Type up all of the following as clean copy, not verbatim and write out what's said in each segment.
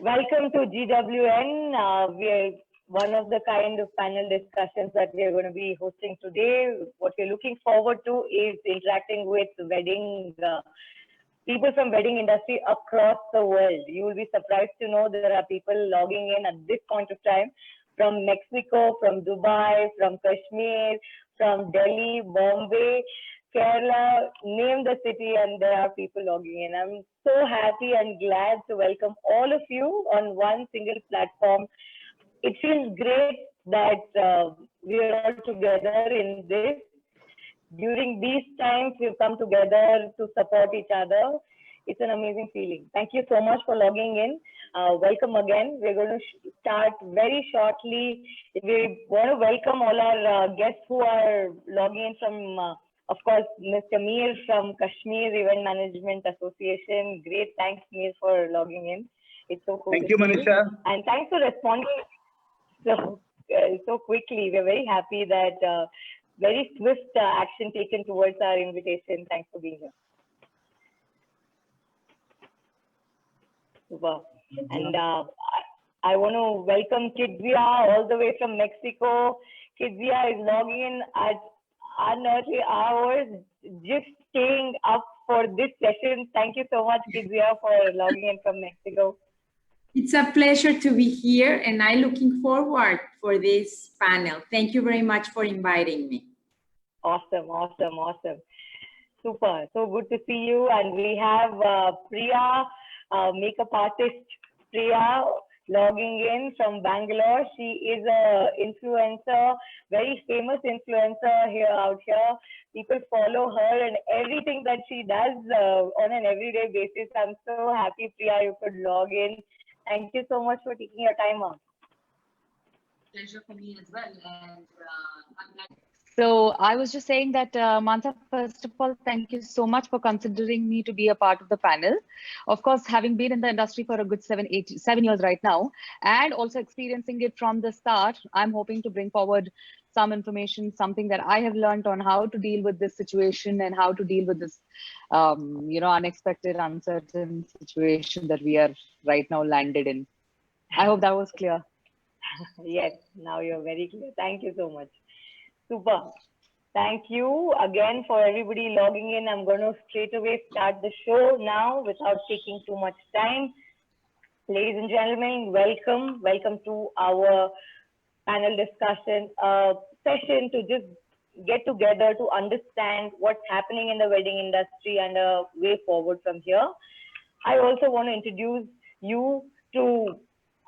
Welcome to GWN. We are one of the kind of panel discussions that we are going to be hosting today. What we're looking forward to is interacting with people from wedding industry across the world. You will be surprised to know there are people logging in at this point of time from Mexico, from Dubai, from Kashmir, from Delhi, Bombay, Kerala, name the city, and there are people logging in. I'm so happy and glad to welcome all of you on one single platform. It feels great that we are all together in this. During these times, we've come together to support each other. It's an amazing feeling. Thank you so much for logging in. Welcome again. We're going to start very shortly. We want to welcome all our guests who are logging in from, of course, Mr. Mir from Kashmir Event Management Association. Great, thanks Mir for logging in. It's so cool. Thank you, Manisha. And thanks for responding so quickly. We're very happy that very swift action taken towards our invitation. Thanks for being here. Super. And I want to welcome Kidzia all the way from Mexico. Kidzia is logging in at unearthly hours, just staying up for this session. Thank you so much, Kidzia, for logging in from Mexico. It's a pleasure to be here, and I'm looking forward for this panel. Thank you very much for inviting me. Awesome, awesome, awesome. Super. So good to see you. And we have Priya, makeup artist Priya, logging in from Bangalore. She is a influencer, very famous influencer out here. People follow her and everything that she does on an everyday basis. I'm so happy, Priya, you could log in. Thank you so much for taking your time out. Pleasure for me as well. And I'm glad. So I was just saying that, Mansa, first of all, thank you so much for considering me to be a part of the panel. Of course, having been in the industry for a good 7 years right now, and also experiencing it from the start, I'm hoping to bring forward some information, something that I have learned on how to deal with this situation and how to deal with this, unexpected, uncertain situation that we are right now landed in. I hope that was clear. Yes, now you're very clear. Thank you so much. Super. Thank you again for everybody logging in. I'm going to straight away start the show now without taking too much time. Ladies and gentlemen, welcome. Welcome to our panel discussion session to just get together to understand what's happening in the wedding industry and a way forward from here. I also want to introduce you to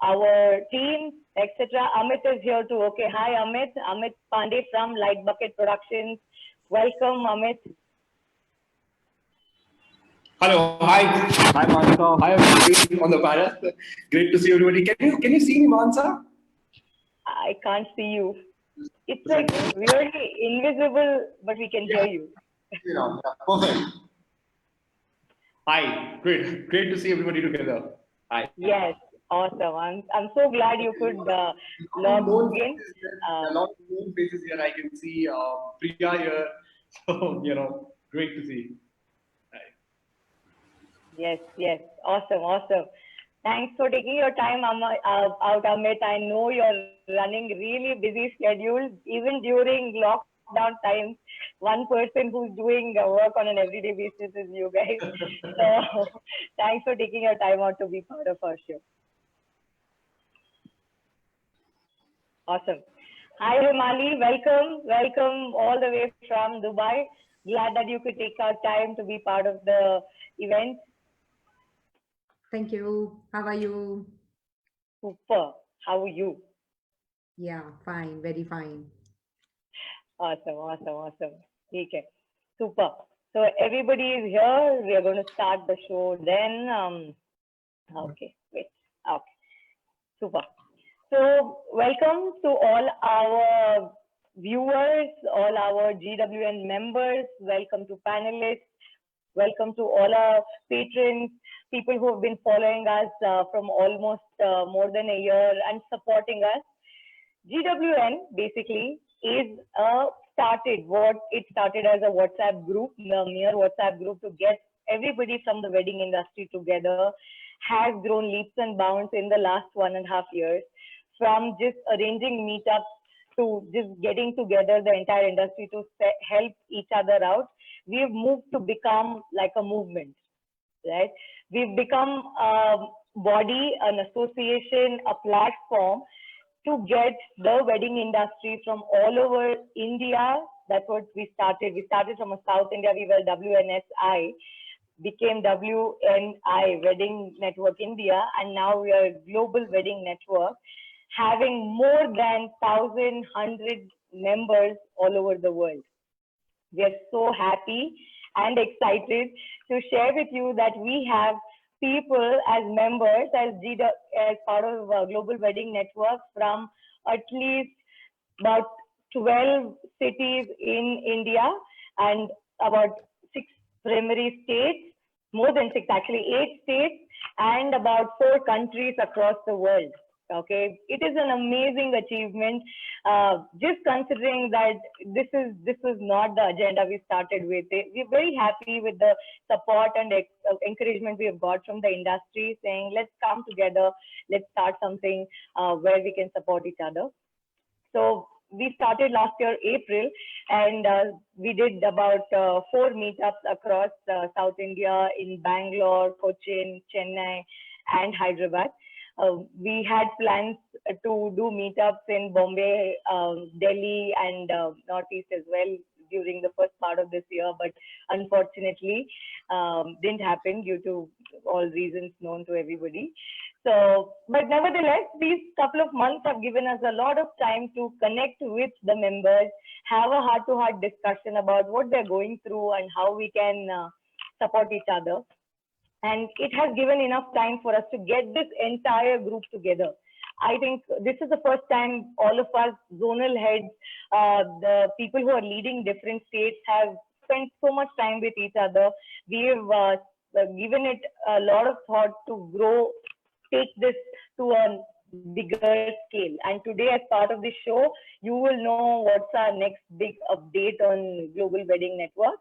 our team, etc. Amit is here too. Okay, hi Amit. Amit Pandey from Light Bucket Productions. Welcome, Amit. Hello, hi. Hi, Mansa. Hi, everybody on the panel. Great to see everybody. Can you see me, Mansa? I can't see you. It's like really invisible, but we can hear you. Perfect. Hi, great to see everybody together. Hi. Yes. Awesome. I'm so glad you could log in. A lot of known faces here. I can see Priya here. So, great to see. Hi. Yes. Awesome. Thanks for taking your time out, Amit. I know you're running really busy schedule, even during lockdown times. One person who's doing work on an everyday basis is you guys. So thanks for taking your time out to be part of our show. Awesome. Hi, Himali. Welcome all the way from Dubai. Glad that you could take our time to be part of the event. Thank you. How are you? Super. How are you? Yeah, fine. Very fine. Awesome. Okay. Super. So everybody is here. We are going to start the show then. Okay, wait. Okay. Super. So welcome to all our viewers, all our GWN members. Welcome to panelists. Welcome to all our patrons, people who have been following us from almost more than a year and supporting us. GWN basically is it started as a WhatsApp group, a mere WhatsApp group to get everybody from the wedding industry together has grown leaps and bounds in the last 1.5 years, from just arranging meetups to just getting together the entire industry to help each other out. We've moved to become like a movement, right? We've become a body, an association, a platform to get the wedding industry from all over India. That's what we started. We started from a South India. We were WNSI, became WNI, Wedding Network India, and now we are a global wedding network, having more than 1,100 members all over the world. We are so happy and excited to share with you that we have people as members, as part of Global Wedding Network from at least about 12 cities in India and about 6 primary states, more than 6 actually, 8 states, and about 4 countries across the world. Okay, it is an amazing achievement. Just considering that this was not the agenda we started with. We're very happy with the support and encouragement we have got from the industry, saying let's come together, let's start something where we can support each other. So we started last year, April, and we did about 4 meetups across South India, in Bangalore, Cochin, Chennai, and Hyderabad. We had plans to do meetups in Bombay, Delhi, and Northeast as well during the first part of this year, but unfortunately didn't happen due to all reasons known to everybody. So, but nevertheless, these couple of months have given us a lot of time to connect with the members, have a heart-to-heart discussion about what they're going through and how we can support each other. And it has given enough time for us to get this entire group together. I think this is the first time all of us zonal heads, the people who are leading different states, have spent so much time with each other. We have given it a lot of thought to grow, take this to a bigger scale. And today, as part of this show, you will know what's our next big update on Global Wedding Network.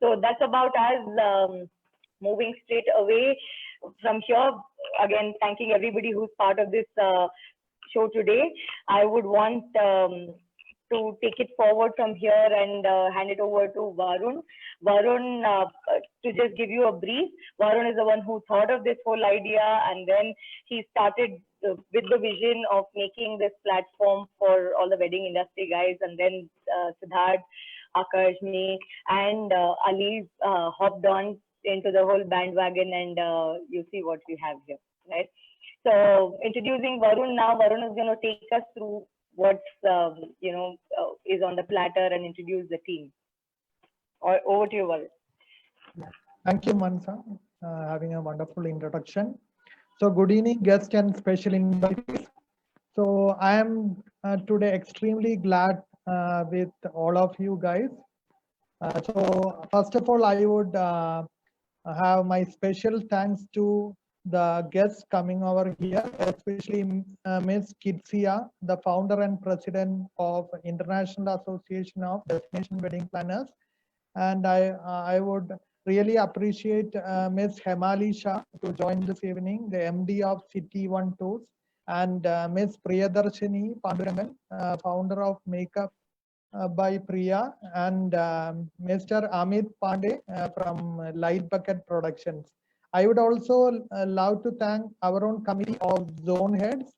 So that's about us. Moving straight away from here, again, thanking everybody who's part of this show today. I would want to take it forward from here and hand it over to Varun. Varun, to just give you a brief, Varun is the one who thought of this whole idea, and then he started with the vision of making this platform for all the wedding industry guys, and then Siddharth, Akash, me, and Ali hopped on into the whole bandwagon, and you see what we have here, right? So introducing Varun now. Varun is going to take us through what's is on the platter and introduce the team. Over to you, Varun. Thank you, Mansa, having a wonderful introduction. So good evening, guests and special invitees. So I am today extremely glad with all of you guys. So first of all, I would have my special thanks to the guests coming over here, especially Ms. Kitsia, the founder and president of International Association of Destination Wedding Planners. And I would really appreciate Ms. Hemali Shah to join this evening, the MD of City One Tours, and Ms. Priyadarshini Pandurangan, founder of Makeup by Priya, and Mr. Amit Pandey from Light Bucket Productions. I would also love to thank our own committee of zone heads,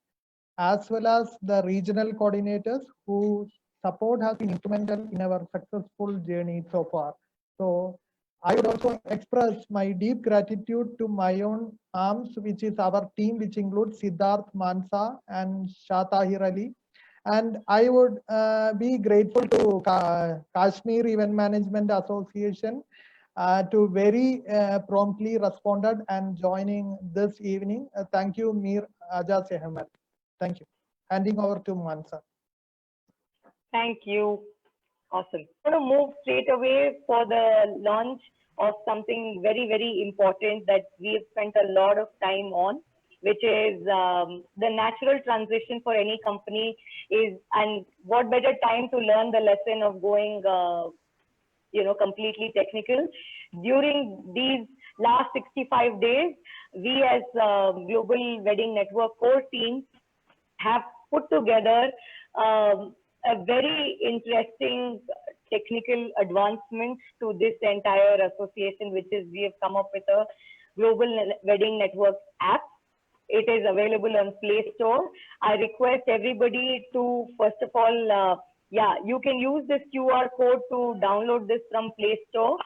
as well as the regional coordinators whose support has been instrumental in our successful journey so far. So I would also express my deep gratitude to my own arms, which is our team, which includes Siddharth Mansa and Shah Tahir Ali. And I would be grateful to Kashmir Event Management Association to very promptly responded and joining this evening. Thank you, Mir Ajaz Ahmed. Thank you. Handing over to Mansa. Thank you. Awesome. I'm going to move straight away for the launch of something very, very important that we have spent a lot of time on, which is the natural transition for any company is, and what better time to learn the lesson of going, completely technical. During these last 65 days, we as Global Wedding Network core team have put together a very interesting technical advancement to this entire association, which is we have come up with a Global Wedding Network app. It is available on Play Store. I request everybody to, first of all, you can use this QR code to download this from Play Store.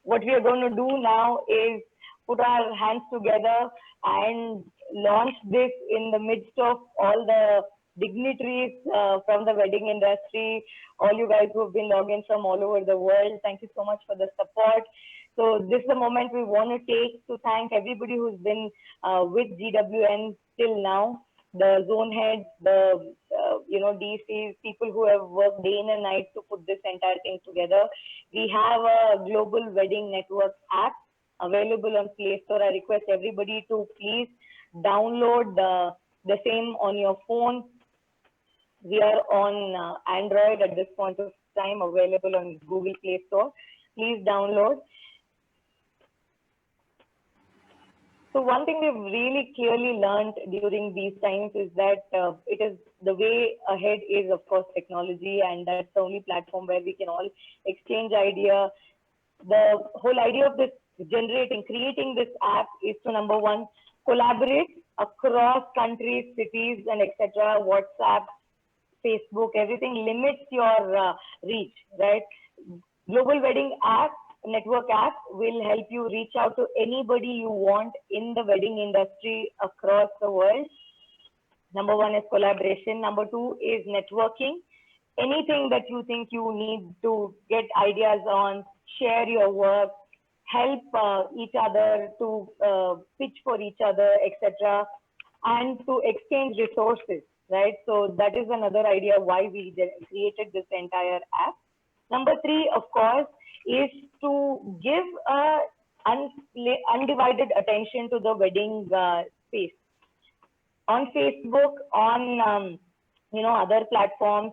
What we are going to do now is put our hands together and launch this in the midst of all the dignitaries from the wedding industry, all you guys who have been logged in from all over the world. Thank you so much for the support. So this is the moment we want to take to thank everybody who's been with GWN till now, the zone heads, the DCs, people who have worked day in and night to put this entire thing together. We have a Global Wedding Network app available on Play Store. I request everybody to please download the same on your phone. We are on Android at this point of time, available on Google Play Store. Please download. So one thing we've really clearly learned during these times is that it is the way ahead is, of course, technology, and that's the only platform where we can all exchange idea. The whole idea of this creating this app is to, number one, collaborate across countries, cities, and etc. WhatsApp, Facebook, everything limits your reach, right? Global Wedding Network app will help you reach out to anybody you want in the wedding industry across the world. Number one is collaboration. Number two is networking. Anything that you think you need to get ideas on, share your work, help each other to pitch for each other, etc., and to exchange resources, right? So that is another idea why we created this entire app. Number three, of course, is to give undivided attention to the wedding space. On Facebook, on other platforms,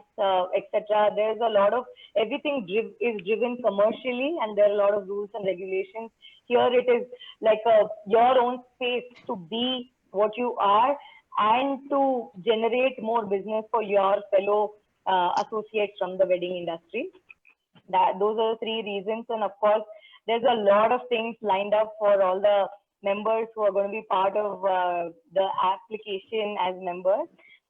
etc. There's a lot of everything is driven commercially, and there are a lot of rules and regulations. Here it is like your own space to be what you are and to generate more business for your fellow associates from the wedding industry. Those are the three reasons, and of course, there's a lot of things lined up for all the members who are going to be part of the application as members.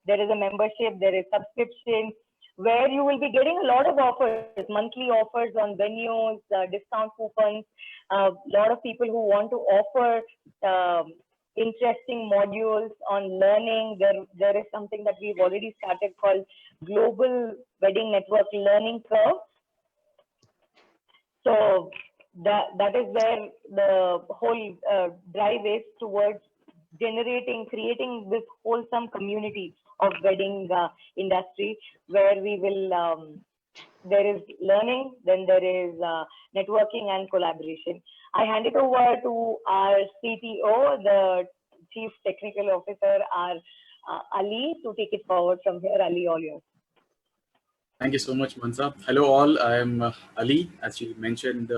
There is a membership, there is subscription, where you will be getting a lot of offers, monthly offers on venues, discount coupons, a lot of people who want to offer interesting modules on learning. There is something that we've already started called Global Wedding Network Learning Curve. So that is where the whole drive is towards creating this wholesome community of wedding industry, where we will, there is learning, then there is networking and collaboration. I hand it over to our CTO, the Chief Technical Officer, our Ali, to take it forward from here. Ali, all yours. Thank you so much, Mansa. Hello all, I am Ali. As you mentioned,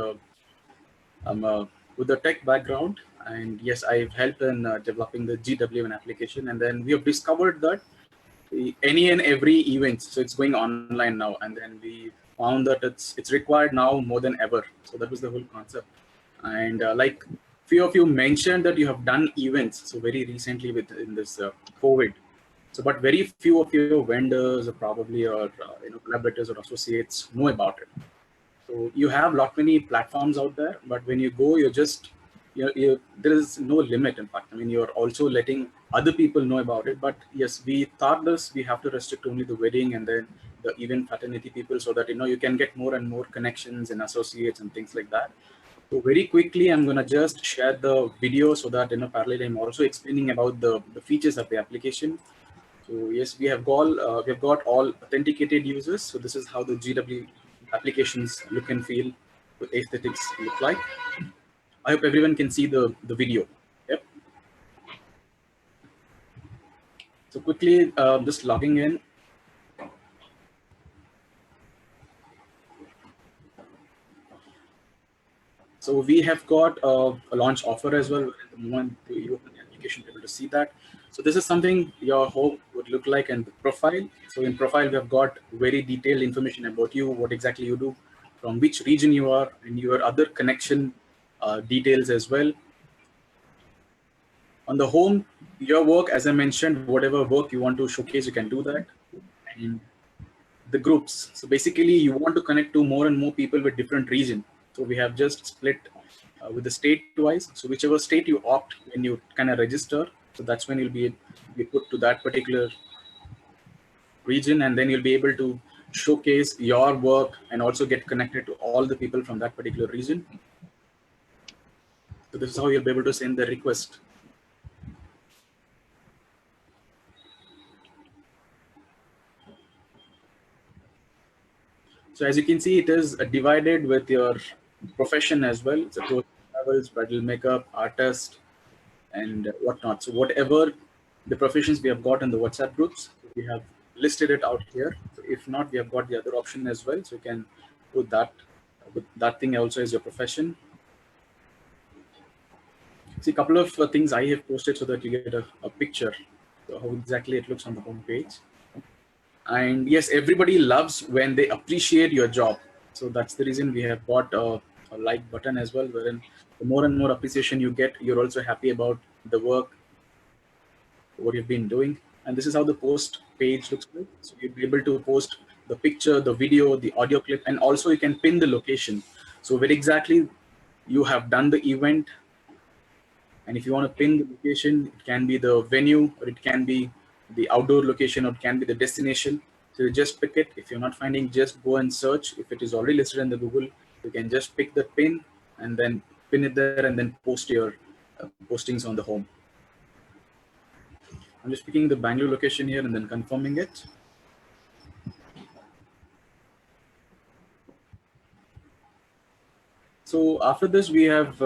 I'm with a tech background, and yes, I've helped in developing the GWN application, and then we have discovered that any and every event, so it's going online now, and then we found that it's required now more than ever. So that was the whole concept. And like few of you mentioned that you have done events, so very recently in this COVID. So, but very few of your vendors or probably your collaborators or associates know about it. So you have many platforms out there, but when you go, you're just there is no limit. In fact, I mean, you're also letting other people know about it. But yes, we thought we have to restrict only the wedding and then the event fraternity people, so that you can get more and more connections and associates and things like that. So very quickly, I'm gonna just share the video so that parallel I'm also explaining about the features of the application. So yes, we have got all authenticated users. So this is how the GW applications look and feel, the aesthetics look like. I hope everyone can see the video. Yep. So quickly, just logging in. So we have got a launch offer as well. At the moment you open the application, you're able to see that. So this is something your home would look like in the profile. So in profile, we have got very detailed information about you, what exactly you do, from which region you are, and your other connection details as well. On the home, your work, as I mentioned, whatever work you want to showcase, you can do that. And the groups. So basically, you want to connect to more and more people with different region. So we have just split with the state wise. So whichever state you opt when you kind of register, so that's when you'll be put to that particular region, and then you'll be able to showcase your work and also get connected to all the people from that particular region. So this is how you'll be able to send the request. So as you can see, it is divided with your profession as well. So travels, bridal makeup, artist, and whatnot. So whatever the professions we have got in the WhatsApp groups, we have listed it out here. So if not, we have got the other option as well. So you can put that with that thing also as your profession. See, a couple of things I have posted so that you get a picture of how exactly it looks on the home page. And yes, everybody loves when they appreciate your job. So that's the reason we have got a like button as well, wherein the more and more appreciation you get, you're also happy about the work, what you've been doing. And this is how the post page looks like. So you'll be able to post the picture, the video, the audio clip, and also you can pin the location. So where exactly you have done the event. And if you want to pin the location, it can be the venue, or it can be the outdoor location, or it can be the destination. So you just pick it. If you're not finding, just go and search. If it is already listed in the Google, you can just pick the pin and then pin it there and then post your postings on the home. I'm just picking the Bangalore location here and then confirming it. So after this, we have,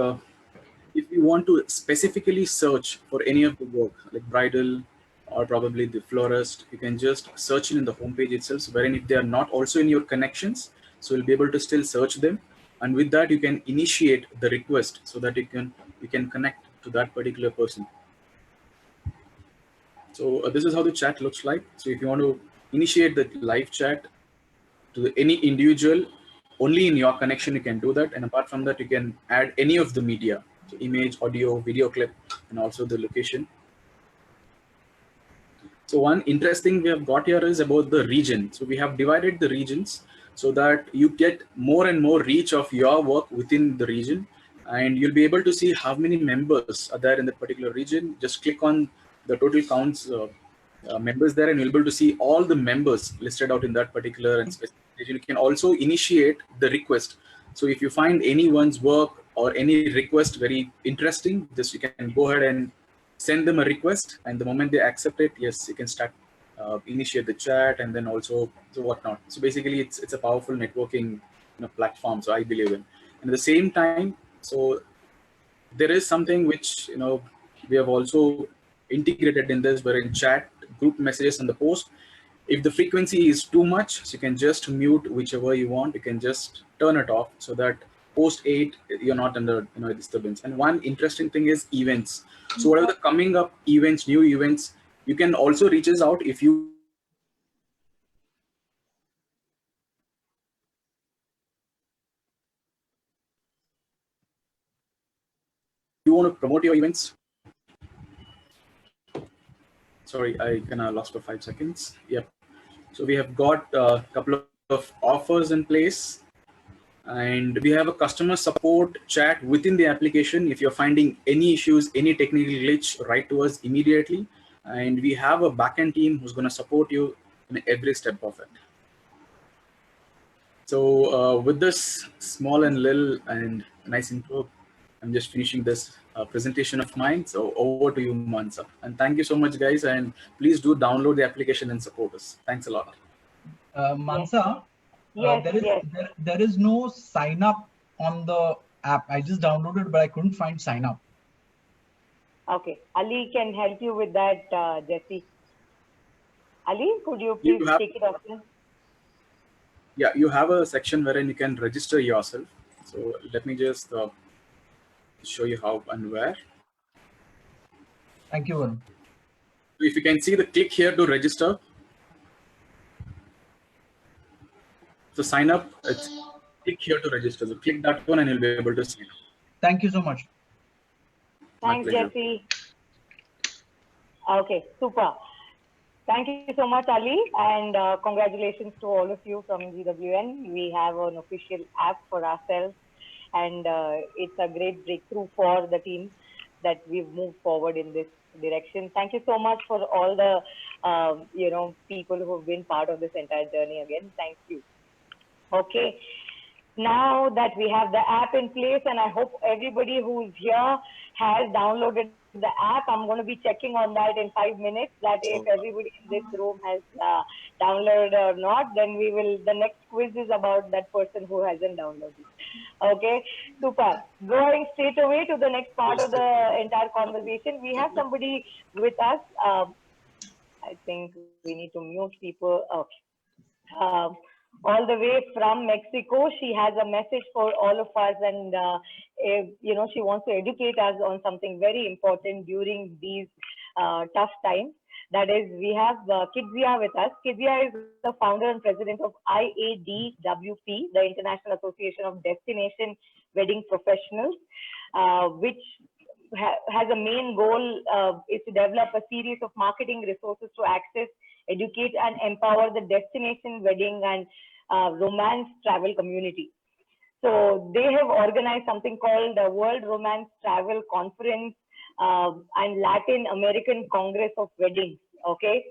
if you want to specifically search for any of the work, like bridal or probably the florist, you can just search it in the homepage itself. So wherein if they are not also in your connections, so you'll be able to still search them. And with that, you can initiate the request so that you can connect to that particular person. So this is how the chat looks like. So if you want to initiate the live chat to any individual, only in your connection you can do that. And apart from that, you can add any of the media, so image, audio, video clip, and also the location. So one interesting we have got here is about the region. So we have divided the regions so that you get more and more reach of your work within the region, and you'll be able to see how many members are there in that particular region. Just click on the total counts members there, and you'll be able to see all the members listed out in that particular and specific region. You can also initiate the request. So if you find anyone's work or any request very interesting, just you can go ahead and send them a request, and the moment they accept it, yes, you can start initiate the chat, and then also so whatnot. So basically, it's a powerful networking platform. So I believe in. And at the same time, so there is something which we have also integrated in this, where in chat, group messages, and the post, if the frequency is too much, so you can just mute whichever you want. You can just turn it off so that post 8 you're not under disturbance. And one interesting thing is events. So whatever the coming up events, new events, you can also reach us out if you want to promote your events. Sorry, I kind of lost for 5 seconds. Yep. So we have got a couple of offers in place, and we have a customer support chat within the application. If you're finding any issues, any technical glitch, write to us immediately. And we have a backend team who's going to support you in every step of it. So with this small and little and nice intro, I'm just finishing this presentation of mine. So over to you, Mansa. And thank you so much, guys. And please do download the application and support us. Thanks a lot. Mansa, there is no sign up on the app. I just downloaded, but I couldn't find sign up. Okay, Ali can help you with that, Jesse. Ali, could you please take it off? Yeah, you have a section wherein you can register yourself. So let me just show you how and where. Thank you, Varun. If you can see the click here to register. So sign up, it's click here to register. So click that one and you'll be able to sign up. Thank you so much. Thanks, pleasure. Jesse. Okay, super. Thank you so much, Ali, and congratulations to all of you from GWN. We have an official app for ourselves, and it's a great breakthrough for the team that we've moved forward in this direction. Thank you so much for all the people who have been part of this entire journey again. Thank you. Okay. Now that we have the app in place, and I hope everybody who's here has downloaded the app, I'm going to be checking on that in 5 minutes, that if everybody in this room has downloaded or not, then the next quiz is about that person who hasn't downloaded. Okay, super. Going straight away to the next part of the entire conversation, we have somebody with us. I think we need to mute people. Okay. All the way from Mexico, she has a message for all of us, and she wants to educate us on something very important during these tough times. That is, we have Kizia with us. Kizia is the founder and president of IADWP, the International Association of Destination Wedding Professionals, which has a main goal is to develop a series of marketing resources to access, educate, and empower the destination wedding and romance travel community. So they have organized something called the World Romance Travel Conference and Latin American Congress of Weddings. Okay,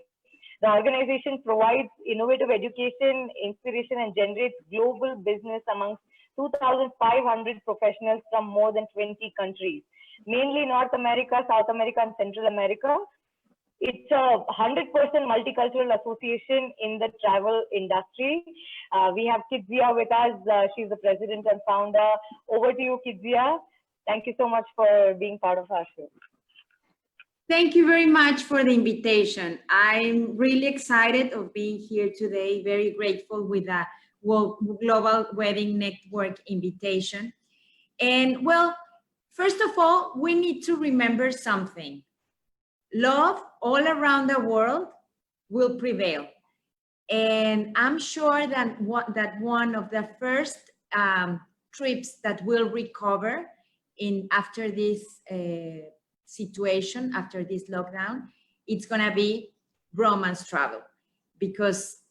the organization provides innovative education, inspiration, and generates global business amongst 2,500 professionals from more than 20 countries, mainly North America, South America, and Central America. It's a 100% multicultural association in the travel industry. We have Kizia with us. She's the president and founder. Over to you, Kizia. Thank you so much for being part of our show. Thank you very much for the invitation. I'm really excited of being here today. Very grateful with the Global Wedding Network invitation. And well, first of all, we need to remember something. Love all around the world will prevail. And I'm sure that one of the first trips that will recover after this situation, after this lockdown, it's gonna be romance travel, because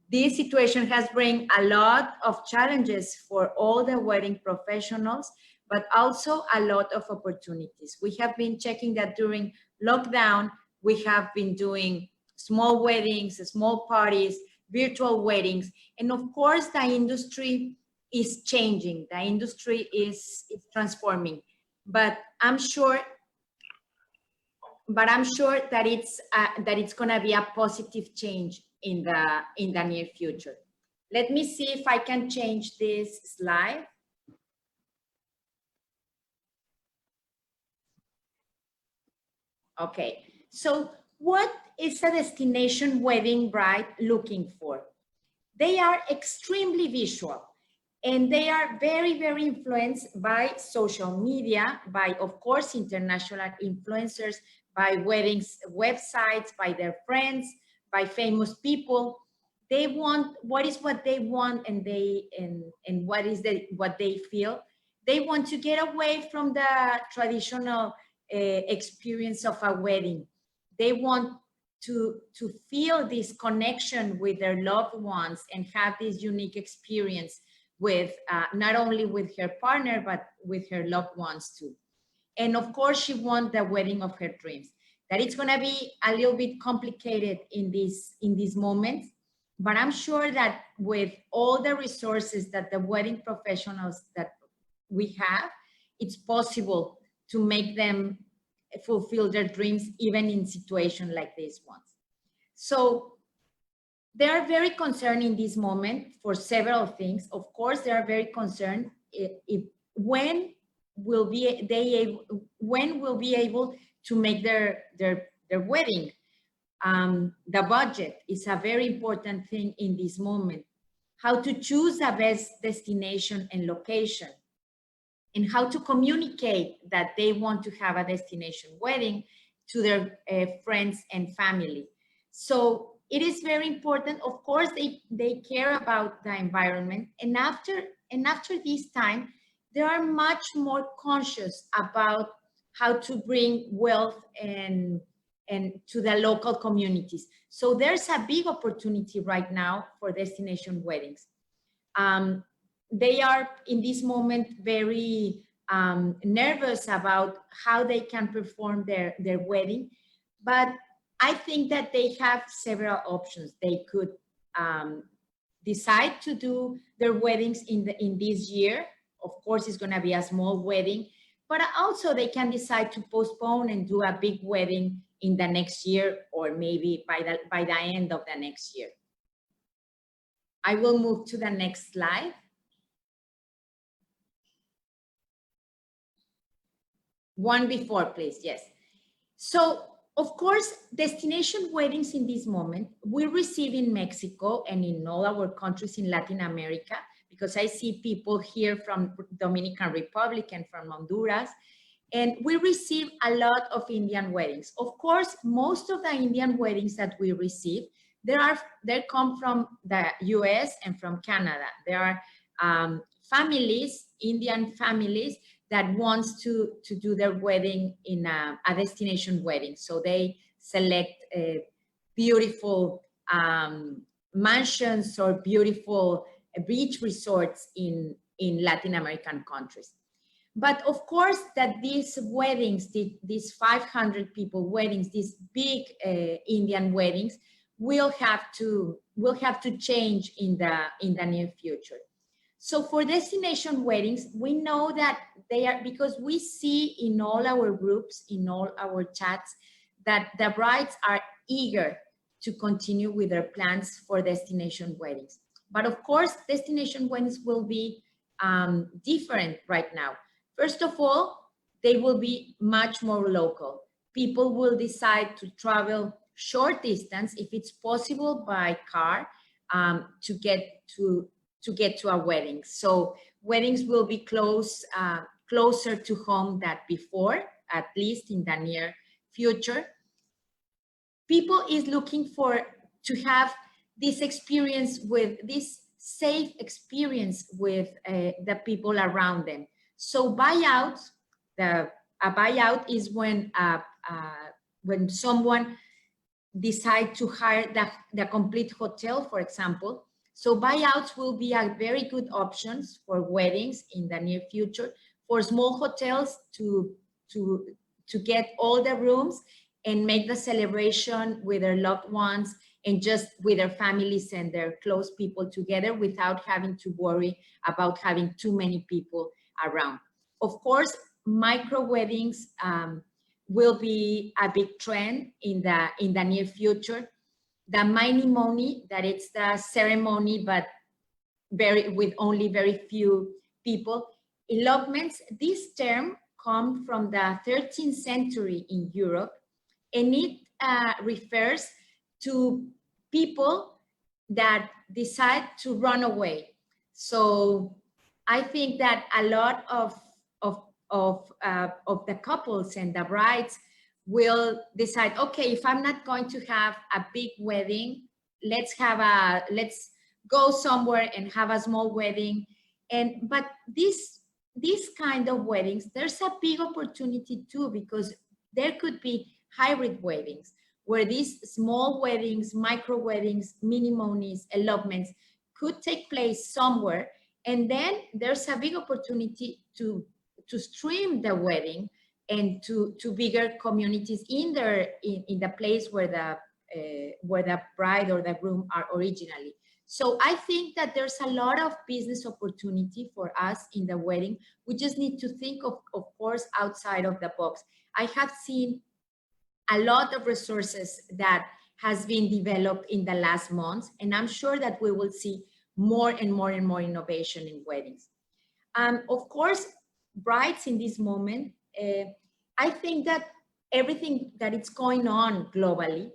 this situation has bring a lot of challenges for all the wedding professionals, but also a lot of opportunities. We have been checking that during lockdown, we have been doing small weddings, small parties, virtual weddings. And of course, the industry is changing. The industry is transforming. But I'm sure that it's gonna be a positive change in the near future. Let me see if I can change this slide. Okay, so what is a destination wedding bride looking for? They are extremely visual, and they are very, very influenced by social media, by, of course, international influencers, by weddings websites, by their friends, by famous people. They want what they want, and what they feel. They want to get away from the traditional experience of a wedding. They want to feel this connection with their loved ones and have this unique experience with not only with her partner, but with her loved ones too. And of course, she wants the wedding of her dreams. That it's gonna be a little bit complicated in these moments, but I'm sure that with all the resources that the wedding professionals that we have, it's possible to make them fulfill their dreams, even in situations like this ones. So they are very concerned in this moment for several things. Of course, they are very concerned when we'll be able to make their wedding. The budget is a very important thing in this moment. How to choose the best destination and location. and how to communicate that they want to have a destination wedding to their friends and family. So it is very important. Of course, they care about the environment. And after this time, they are much more conscious about how to bring wealth and to the local communities. So there's a big opportunity right now for destination weddings. They are in this moment very nervous about how they can perform their wedding, but I think that they have several options. They could decide to do their weddings in this year. Of course, it's going to be a small wedding, but also they can decide to postpone and do a big wedding in the next year, or maybe by the end of the next year. I will move to the next slide. One before, please. Yes. So, of course, destination weddings in this moment we receive in Mexico and in all our countries in Latin America, because I see people here from Dominican Republic and from Honduras, and we receive a lot of Indian weddings. Of course, most of the Indian weddings that we receive, they come from the US and from Canada. There are families, Indian families, that wants to do their wedding in a destination wedding. So they select beautiful mansions or beautiful beach resorts in Latin American countries. But of course that these weddings, these 500 people weddings, these big Indian weddings will have to change in the near future. So for destination weddings, we know that they are, because we see in all our groups, in all our chats, that the brides are eager to continue with their plans for destination weddings. But of course, destination weddings will be different right now. First of all, they will be much more local. People will decide to travel short distance, if it's possible, by car to get to a wedding. So weddings will be closer to home than before, at least in the near future. People is looking to have this experience with this safe experience with the people around them. So buyout, a buyout is when someone decide to hire the complete hotel, for example. So buyouts will be a very good options for weddings in the near future, for small hotels to get all the rooms and make the celebration with their loved ones and just with their families and their close people together without having to worry about having too many people around. Of course, micro weddings will be a big trend in the near future. The mini-moni, that it's the ceremony, but with only very few people. Elopements, this term comes from the 13th century in Europe, and it refers to people that decide to run away. So I think that a lot of the couples and the brides will decide, okay, if I'm not going to have a big wedding, let's go somewhere and have a small wedding. But these kind of weddings, there's a big opportunity too, because there could be hybrid weddings where these small weddings, micro weddings, mini-monis, elopements could take place somewhere. And then there's a big opportunity to stream the wedding and to bigger communities in the place where the bride or the groom are originally. So I think that there's a lot of business opportunity for us in the wedding. We just need to think of course, outside of the box. I have seen a lot of resources that has been developed in the last months, and I'm sure that we will see more and more and more innovation in weddings. Of course, brides in this moment, I think that everything that is going on globally,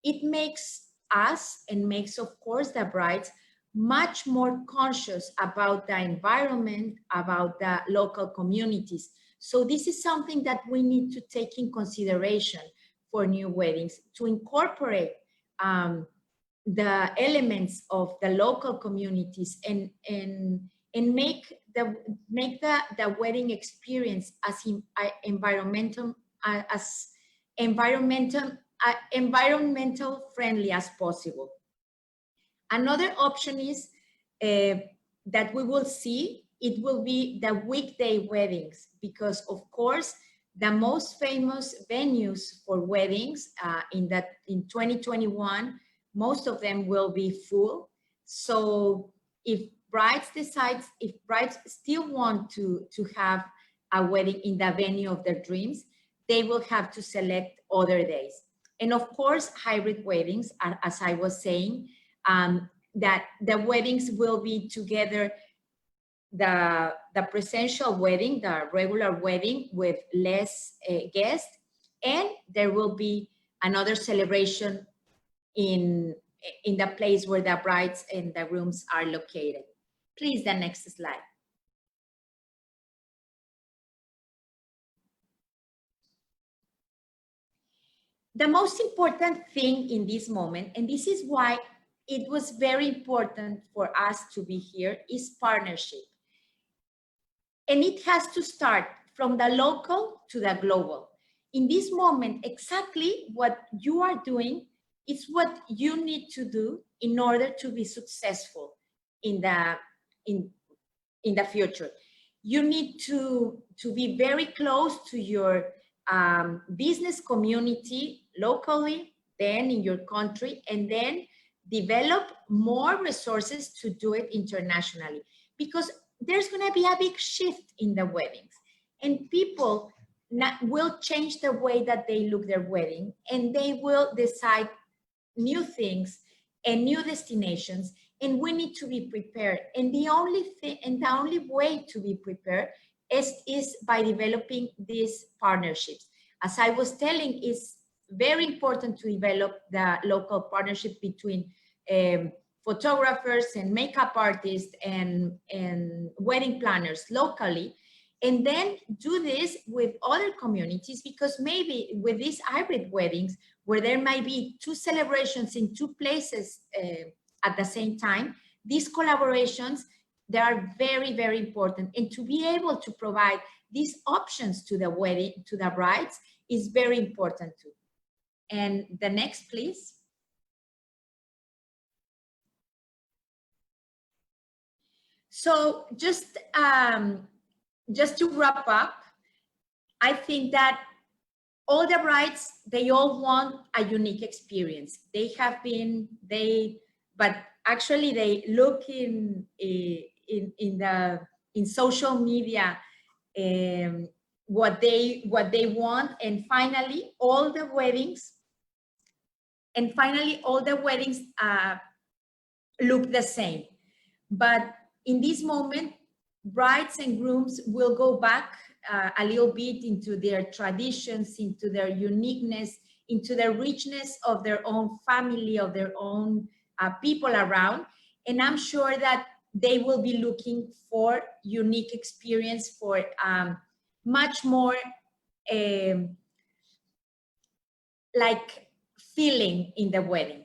it makes us and makes, of course, the brides much more conscious about the environment, about the local communities. So this is something that we need to take in consideration for new weddings, to incorporate the elements of the local communities and make the wedding experience as environmental friendly as possible. Another option is that we will see, it will be the weekday weddings, because of course the most famous venues for weddings in 2021, most of them will be full. So if brides still want to have a wedding in the venue of their dreams, they will have to select other days. And of course, hybrid weddings, as I was saying, that the weddings will be together, the presential wedding, the regular wedding with less guests, and there will be another celebration in the place where the brides and the grooms are located. Please, the next slide. The most important thing in this moment, and this is why it was very important for us to be here, is partnership. And it has to start from the local to the global. In this moment, exactly what you are doing is what you need to do in order to be successful in the future. You need to be very close to your business community locally, then in your country, and then develop more resources to do it internationally, because there's going to be a big shift in the weddings, and people will change the way that they look their wedding, and they will decide new things and new destinations, and we need to be prepared. And the only way to be prepared is by developing these partnerships. As I was telling, it's very important to develop the local partnership between photographers and makeup artists and wedding planners locally, and then do this with other communities, because maybe with these hybrid weddings, where there might be 2 celebrations in 2 places at the same time, these collaborations, they are very, very important. And to be able to provide these options to the wedding, to the brides, is very important too. And the next, please. So just to wrap up, I think that all the brides, they all want a unique experience. But actually they look in social media what they want, and finally all the weddings look the same. But in this moment, brides and grooms will go back a little bit into their traditions, into their uniqueness, into the richness of their own family, of their own people around. And I'm sure that they will be looking for unique experience, for much more like feeling in the wedding.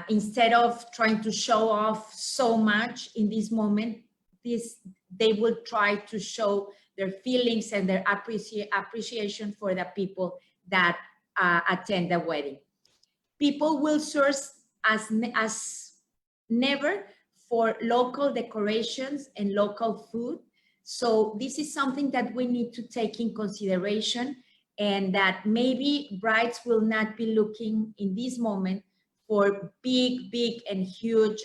Instead of trying to show off so much in this moment, they will try to show their feelings and their appreciation for the people that attend the wedding. People will search as never for local decorations and local food. So this is something that we need to take in consideration, and that maybe brides will not be looking in this moment for big and huge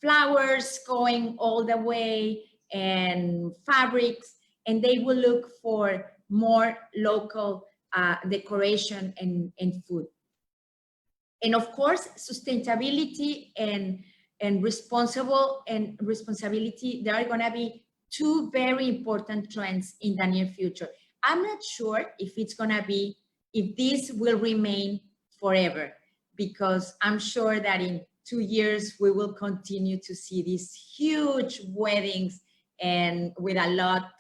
flowers going all the way and fabrics, and they will look for more local decoration and food. And of course, sustainability and responsibility, there are going to be 2 very important trends in the near future. I'm not sure if this will remain forever, because I'm sure that in 2 years, we will continue to see these huge weddings and with a lot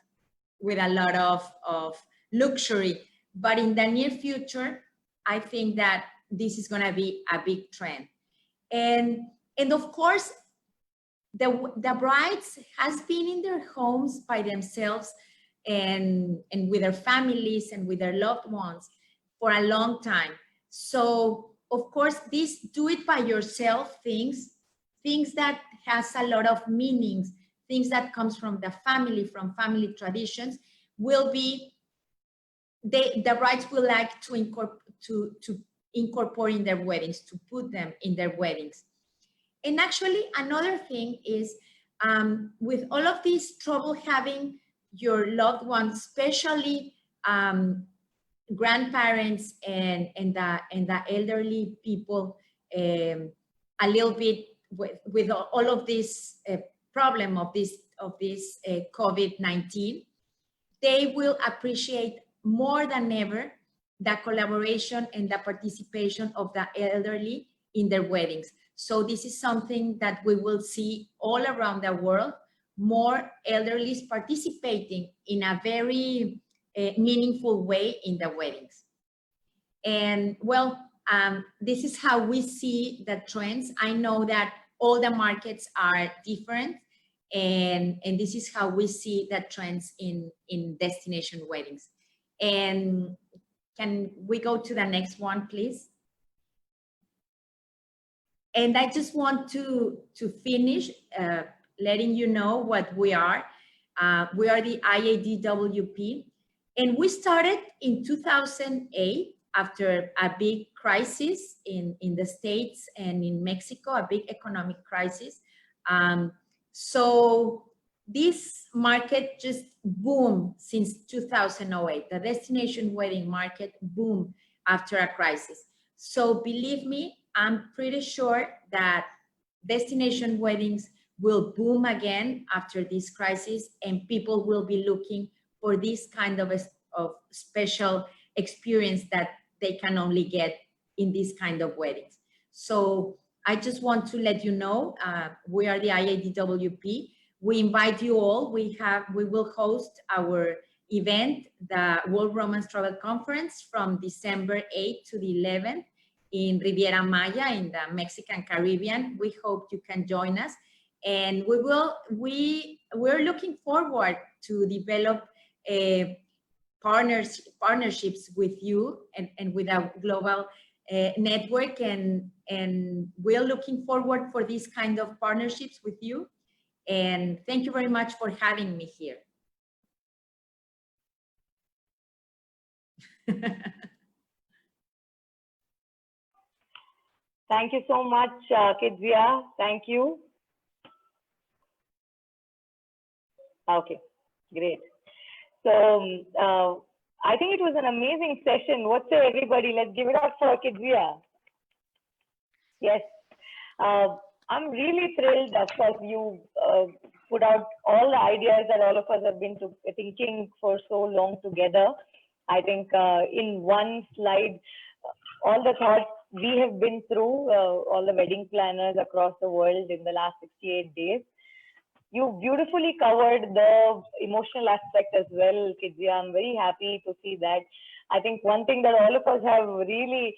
of luxury. But in the near future, I think that this is going to be a big trend. And of course, the brides has been in their homes by themselves and with their families and with their loved ones for a long time. So of course, these do it by yourself things that has a lot of meanings, things that comes from the family, from family traditions, will be, the brides will like to incorporate in their weddings, to put them in their weddings. And actually, another thing is, with all of this trouble having your loved ones, especially grandparents and the elderly people, a little bit with all of this problem of this COVID-19, they will appreciate more than ever the collaboration and the participation of the elderly in their weddings. So this is something that we will see all around the world, more elderlies participating in a very meaningful way in the weddings. And well, this is how we see the trends. I know that all the markets are different, and this is how we see the trends in destination weddings. And can we go to the next one, please? And I just want to finish letting you know what we are. We are the IADWP, and we started in 2008 after a big crisis in the States and in Mexico, a big economic crisis. So this market just boomed since 2008. The destination wedding market boomed after a crisis. So believe me, I'm pretty sure that destination weddings will boom again after this crisis, and people will be looking for this kind of special experience that they can only get in this kind of weddings. So I just want to let you know, we are the IADWP. We invite you all. We will host our event, the World Romance Travel Conference, from December 8th to the 11th in Riviera Maya in the Mexican Caribbean. We hope you can join us. And we're looking forward to develop partnerships with you and with our global network. And we're looking forward for these kind of partnerships with you. And thank you very much for having me here. Thank you so much, Kezia. Thank you. Okay, great. So I think it was an amazing session. What say everybody? Let's give it up for Kezia. Yes. I'm really thrilled. Of course, you put out all the ideas that all of us have been thinking for so long together. I think in one slide, all the thoughts we have been through, all the wedding planners across the world in the last 68 days. You beautifully covered the emotional aspect as well, Kezia. I'm very happy to see that. I think one thing that all of us have really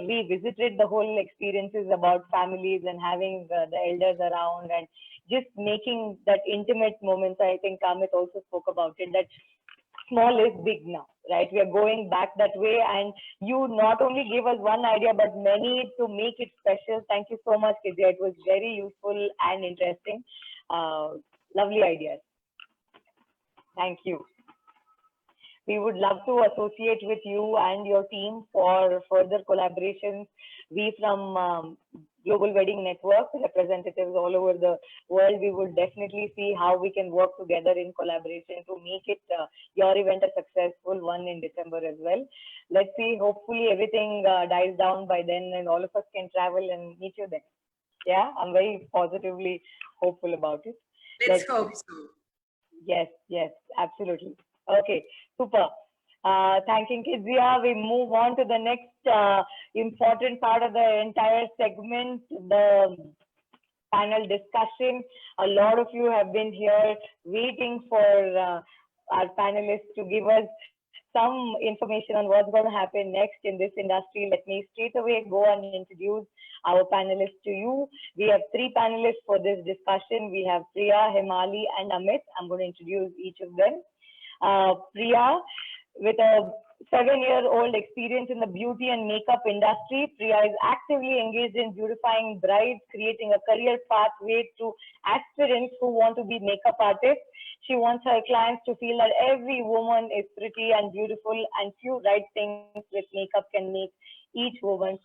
revisited the whole experiences about families and having the elders around and just making that intimate moments. I think Amit also spoke about it, that small is big now, right? We are going back that way, and you not only gave us one idea, but many to make it special. Thank you so much, Kezia. It was very useful and interesting. Lovely ideas. Thank you. We would love to associate with you and your team for further collaborations. We from Global Wedding Network, representatives all over the world, we will definitely see how we can work together in collaboration to make it your event a successful one in December as well. Let's see, hopefully everything dies down by then and all of us can travel and meet you then. Yeah, I'm very positively hopeful about it. Let's hope so. Yes, yes, absolutely. Okay, super. Thanking Kizia, we move on to the next important part of the entire segment, the panel discussion. A lot of you have been here waiting for our panelists to give us some information on what's going to happen next in this industry. Let me straight away go and introduce our panelists to you. We have 3 panelists for this discussion. We have Priya, Himali, and Amit. I'm going to introduce each of them. Priya, with a 7-year-old experience in the beauty and makeup industry, Priya is actively engaged in beautifying brides, creating a career pathway to aspirants who want to be makeup artists. She wants her clients to feel that every woman is pretty and beautiful, and few right things with makeup can make each woman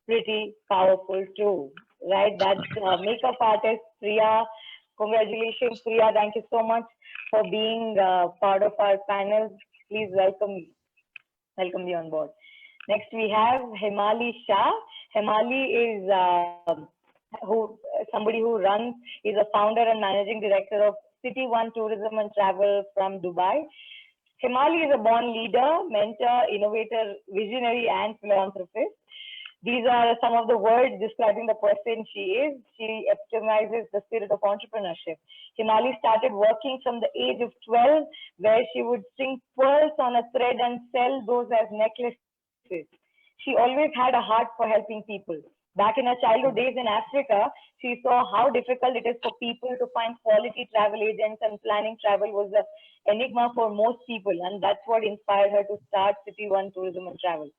pretty powerful too. Right? That's makeup artist Priya. Congratulations, Priya. Thank you so much for being part of our panel. Please welcome you on board. Next, we have Himali Shah. Himali is somebody who is a founder and managing director of City One Tourism and Travel from Dubai. Himali is a born leader, mentor, innovator, visionary, and philanthropist. These are some of the words describing the person she is. She epitomizes the spirit of entrepreneurship. Himali started working from the age of 12, where she would string pearls on a thread and sell those as necklaces. She always had a heart for helping people. Back in her childhood days in Africa, she saw how difficult it is for people to find quality travel agents, and planning travel was an enigma for most people. And that's what inspired her to start City One Tourism and Travel.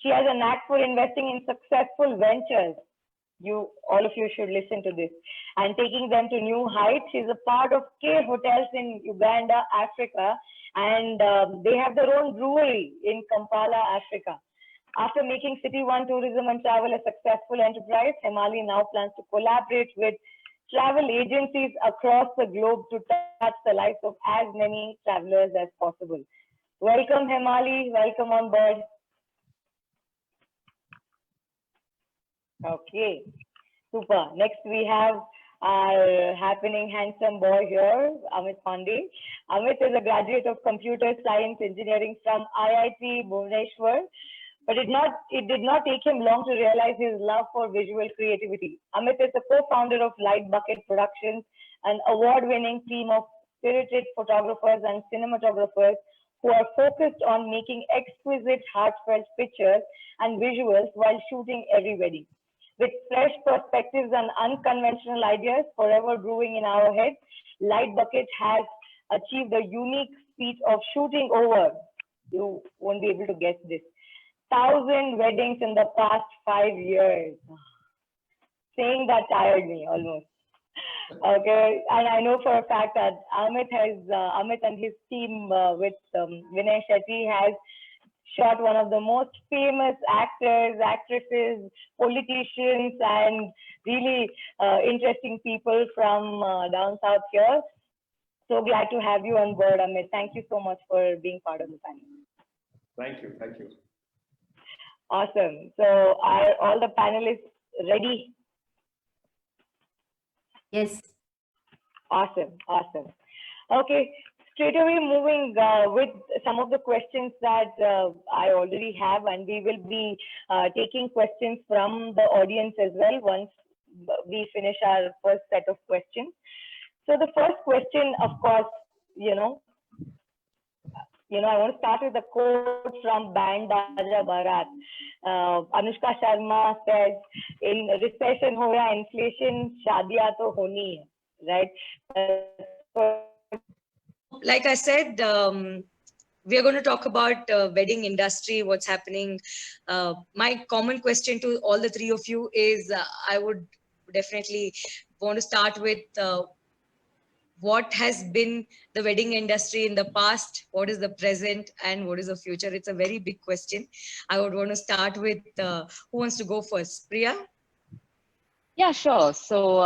She has a knack for investing in successful ventures. All of you should listen to this, and taking them to new heights. She's a part of K Hotels in Uganda, Africa, and they have their own brewery in Kampala, Africa. After making City One Tourism and Travel a successful enterprise, Himali now plans to collaborate with travel agencies across the globe to touch the lives of as many travelers as possible. Welcome, Himali. Welcome on board. Okay, super. Next, we have our happening handsome boy here, Amit Pandey. Amit is a graduate of computer science engineering from IIT Bhubaneswar, but it did not take him long to realize his love for visual creativity. Amit is the co-founder of Light Bucket Productions, an award-winning team of spirited photographers and cinematographers who are focused on making exquisite, heartfelt pictures and visuals while shooting every wedding. With fresh perspectives and unconventional ideas forever brewing in our heads, Light Bucket has achieved a unique feat of shooting over, you won't be able to guess this, 1,000 weddings in the past 5 years. Saying that tired me almost. Okay, and I know for a fact that Amit and his team with Vinay Shetty has shot one of the most famous actors, actresses, politicians, and really interesting people from down south here. So glad to have you on board, Amit. Thank you so much for being part of the panel. Thank you. Thank you. Awesome. So are all the panelists ready? Yes. Awesome. Awesome. Okay. Straight away moving with some of the questions that I already have, and we will be taking questions from the audience as well once we finish our first set of questions. So the first question, of course, I want to start with a quote from Band Baja Barat. Anushka Sharma says, "In recession ho ya inflation, shadiyan to honi hai," right? Like I said, we are going to talk about wedding industry, what's happening. My common question to all the 3 of you is, I would definitely want to start with what has been the wedding industry in the past, what is the present, and what is the future? It's a very big question. I would want to start with who wants to go first? Priya? Yeah, sure. So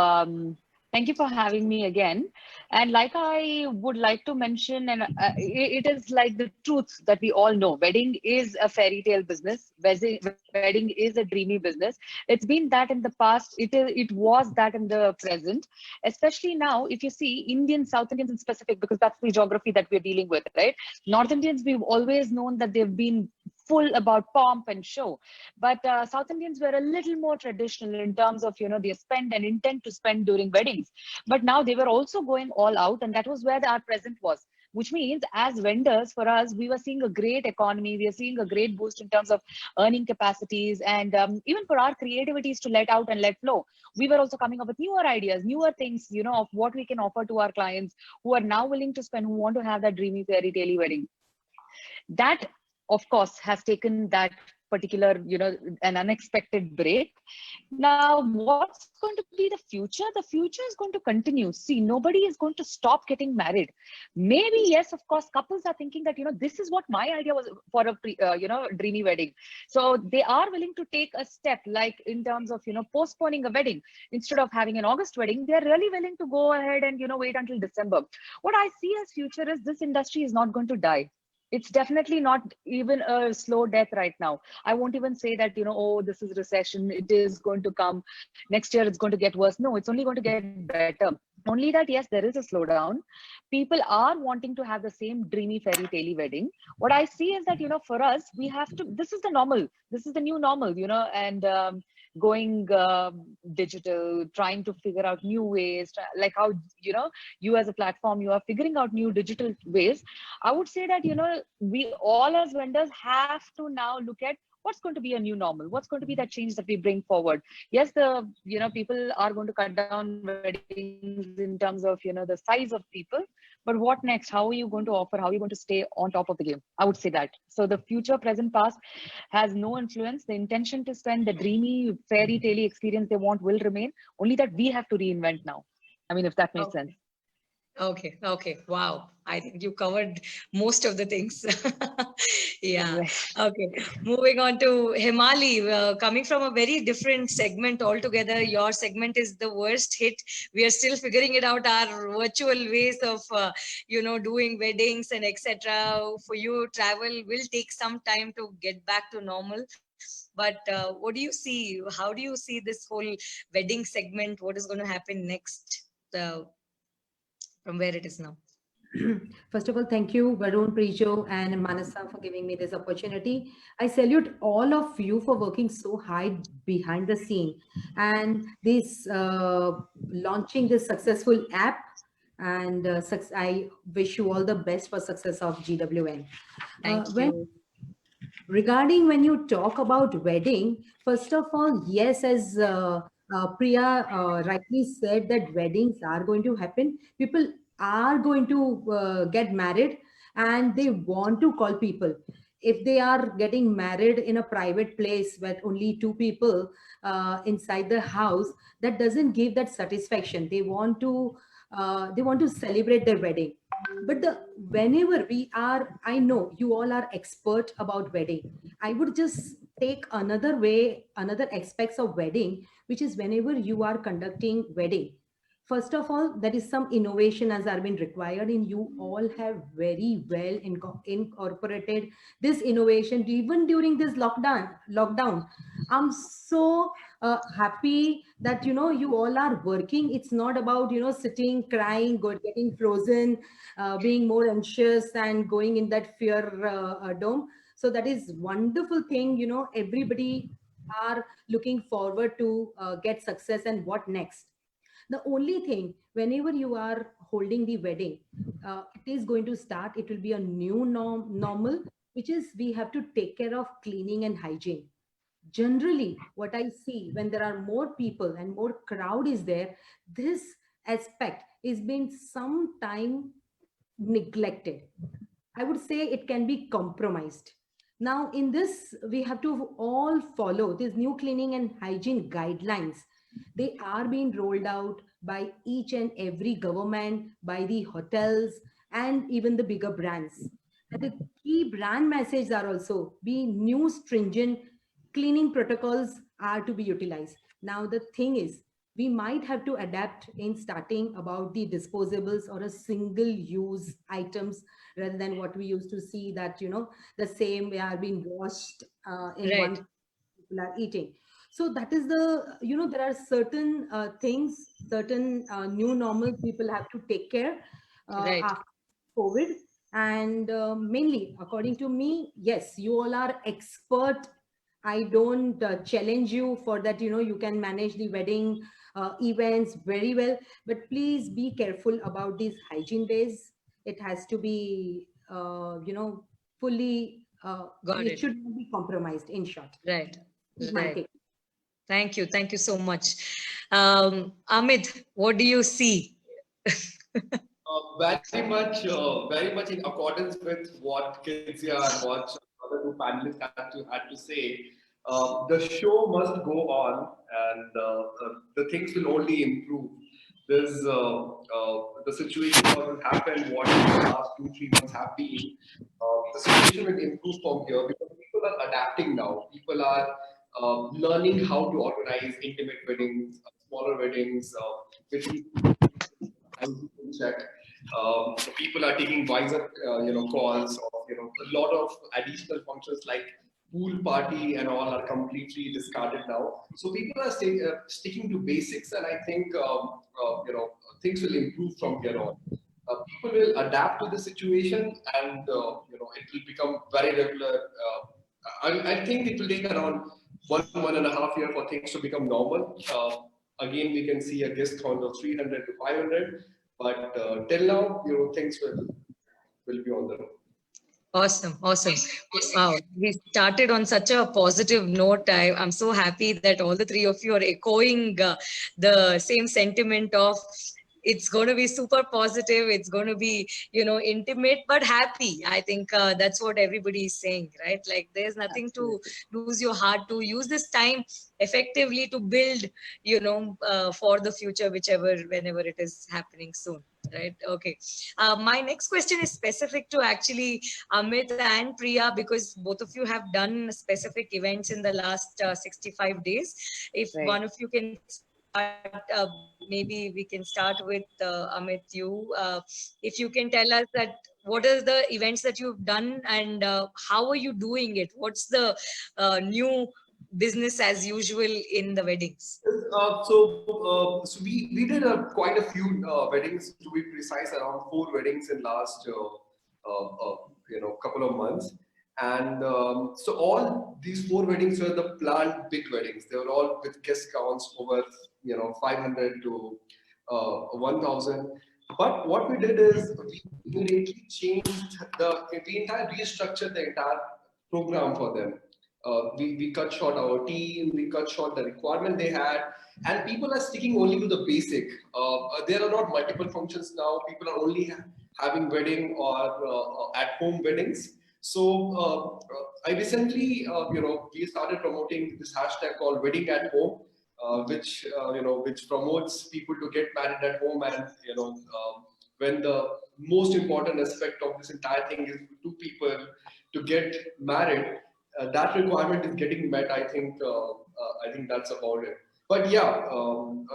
Thank you for having me again. And like I would like to mention, and it is like the truth that we all know, wedding is a fairy tale business. Wedding is a dreamy business. It's been that in the past. It was that in the present. Especially now, if you see Indians, South Indians in specific, because that's the geography that we're dealing with, right? North Indians, we've always known that they've been full about pomp and show, but South Indians were a little more traditional in terms of, their spend and intent to spend during weddings. But now they were also going all out, and that was where our present was. Which means, as vendors, for us, we were seeing a great economy. We are seeing a great boost in terms of earning capacities, and even for our creativities to let out and let flow. We were also coming up with newer ideas, newer things, of what we can offer to our clients who are now willing to spend, who want to have that dreamy fairy tale wedding. That, of course, has taken that particular, an unexpected break. Now, what's going to be the future? The future is going to continue. See, nobody is going to stop getting married. Maybe, yes, of course, couples are thinking that, this is what my idea was for a, dreamy wedding. So they are willing to take a step, like in terms of, postponing a wedding. Instead of having an August wedding, they're really willing to go ahead and, wait until December. What I see as future is this industry is not going to die. It's definitely not even a slow death right now. I won't even say that, oh, this is recession, it is going to come. Next year, it's going to get worse. No, it's only going to get better. Only that, yes, there is a slowdown. People are wanting to have the same dreamy fairy tale wedding. What I see is that, for us, we have to, this is the normal. This is the new normal, and going digital, trying to figure out new ways, like how, you as a platform, you are figuring out new digital ways. I would say that, we all as vendors have to now look at what's going to be a new normal, what's going to be that change that we bring forward. Yes, people are going to cut down weddings in terms of, the size of people, but what next? How are you going to offer? How are you going to stay on top of the game? I would say that. So the future, present, past has no influence. The intention to spend the dreamy fairy tale experience they want will remain. Only that we have to reinvent now. I mean, if that makes sense. Okay. Wow. I think you covered most of the things. Yeah. Okay. Moving on to Himali, coming from a very different segment altogether. Your segment is the worst hit. We are still figuring it out, our virtual ways of, doing weddings and etc. For you, travel will take some time to get back to normal. But what do you see? How do you see this whole wedding segment? What is going to happen next? From where it is now. First of all, thank you, Varun, Prijo, and Manasa for giving me this opportunity. I salute all of you for working so hard behind the scene and this launching this successful app. And I wish you all the best for success of GWN. Thank you. Regarding when you talk about wedding, first of all, yes, as Priya rightly said, that weddings are going to happen. People are going to get married and they want to call people. If they are getting married in a private place with only two people inside the house, that doesn't give that satisfaction. They want to celebrate their wedding. But whenever we are, I know you all are expert about wedding. I would just take another aspects of wedding, which is whenever you are conducting wedding. First of all, there is some innovation as are been required, and you all have very well incorporated this innovation even during this lockdown. I'm so happy that you all are working. It's not about sitting, crying, getting frozen, being more anxious and going in that fear dome. So that is wonderful thing. Everybody are looking forward to get success and what next. The only thing, whenever you are holding the wedding, it is going to start, it will be a new normal, which is we have to take care of cleaning and hygiene. Generally, what I see when there are more people and more crowd is there, this aspect is being sometime neglected. I would say it can be compromised. Now, in this, we have to all follow these new cleaning and hygiene guidelines. They are being rolled out by each and every government, by the hotels, and even the bigger brands. And the key brand messages are also being new stringent cleaning protocols are to be utilized. Now, the thing is, we might have to adapt in starting about the disposables or a single use items, rather than what we used to see that, the same are being washed in Right. one people are eating. So that is the, there are certain things, certain new normal people have to take care Right. after COVID. And mainly, according to me, yes, you all are expert. I don't challenge you for that. You can manage the wedding events very well, but please be careful about these hygiene days. It has to be, fully, Got it it. should not be compromised, in short. Right. Is my Right. take. Thank you. Thank you so much. Amit, what do you see? Very much in accordance with what Kinsia and what other two panelists had to say. The show must go on, and the things will only improve. There's the situation what will happen, what the last 2-3 months have been. The situation will improve from here because people are adapting now. People are learning how to organize intimate weddings, smaller weddings, which I will check. People are taking wiser, calls. Or, a lot of additional functions like pool party and all are completely discarded now. So people are sticking to basics, and I think things will improve from here on. People will adapt to the situation, and it will become very regular. I think it will take around 1.5 years for things to become normal. Again, we can see a guest count of 300 to 500, but till now, things will be on the road. Awesome. Awesome. Wow. We started on such a positive note. I'm so happy that all the three of you are echoing the same sentiment of it's going to be super positive. It's going to be, intimate, but happy. I think that's what everybody is saying, right? Like there's nothing to lose your heart to. Use this time effectively to build, for the future, whenever it is happening soon. Right. Okay. My next question is specific to actually Amit and Priya, because both of you have done specific events in the last 65 days. If one of you can start, maybe we can start with Amit, you. If you can tell us that what are the events that you've done and how are you doing it? What's the new business as usual in the weddings? So we did quite a few weddings, to be precise, around 4 weddings in last couple of months. And so all these 4 weddings were the planned big weddings. They were all with guest counts over 500 to 1,000. But what we did is we immediately changed restructured the entire program for them. We cut short our team, we cut short the requirement they had, and people are sticking only to the basic. There are not multiple functions now. People are only having wedding or at home weddings. So I recently, we started promoting this hashtag called Wedding at Home, which promotes people to get married at home, and when the most important aspect of this entire thing is 2 people to get married. That requirement is getting met. I think that's about it. But yeah,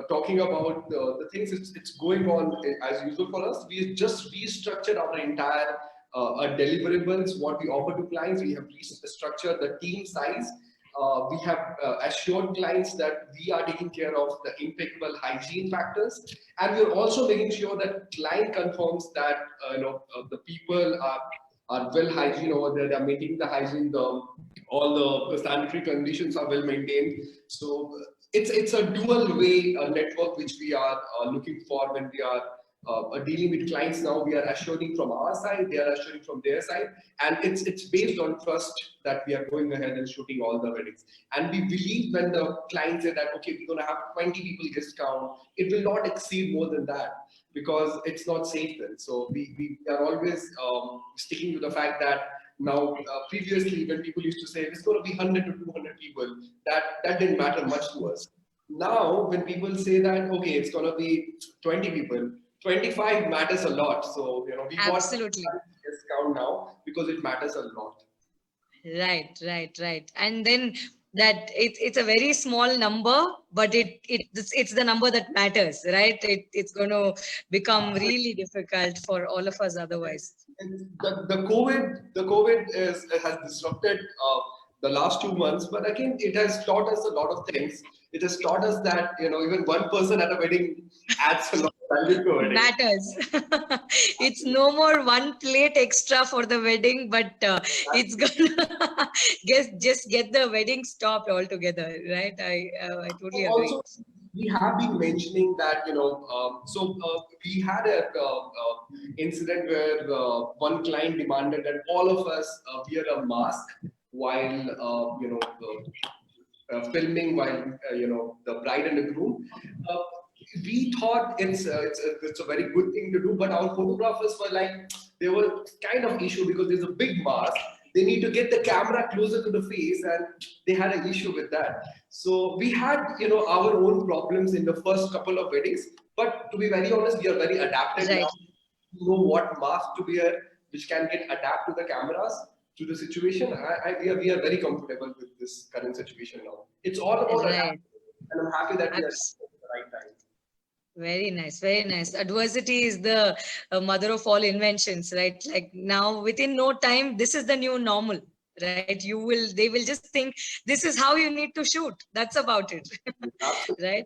talking about the things, it's going on as usual for us. We just restructured our entire deliverables, what we offer to clients. We have restructured the team size. We have assured clients that we are taking care of the impeccable hygiene factors, and we're also making sure that client confirms that the people are well hygiene over there. They're maintaining the hygiene. All the sanitary conditions are well maintained. So it's a dual way network which we are looking for when we are dealing with clients. Now we are assuring from our side, they are assuring from their side, and it's based on trust that we are going ahead and shooting all the weddings. And we believe when the client said that, okay, we're going to have 20 people guest count, it will not exceed more than that, because it's not safe then. So we are always sticking to the fact that now, previously, when people used to say it's going to be 100 to 200 people, that didn't matter much to us. Now, when people say that, okay, it's going to be 20 people, 25 matters a lot. So, we got discount now because it matters a lot. Right. And then that it's a very small number, but it's the number that matters, right? It's going to become really difficult for all of us otherwise. The COVID has disrupted the last 2 months, but again, it has taught us a lot of things. It has taught us that even one person at a wedding adds a lot of value to a wedding. Matters. It's no more one plate extra for the wedding, but it's gonna just get the wedding stopped altogether, right? I totally agree. Also, we have been mentioning that we had a incident where one client demanded that all of us wear a mask while filming, while the bride and the groom. We thought it's a very good thing to do, but our photographers were like, they were kind of issue because there's a big mask. They need to get the camera closer to the face, and they had an issue with that. So we had our own problems in the first couple of weddings, but to be very honest, we are very adapted now. We know what mask to wear, which can get adapted to the cameras, to the situation. We are very comfortable with this current situation now. It's all about adapting, and I'm happy that we are at the right time. Very nice, very nice. Adversity is the mother of all inventions, right? Like now, within no time, this is the new normal, right? They will just think this is how you need to shoot. That's about it, right?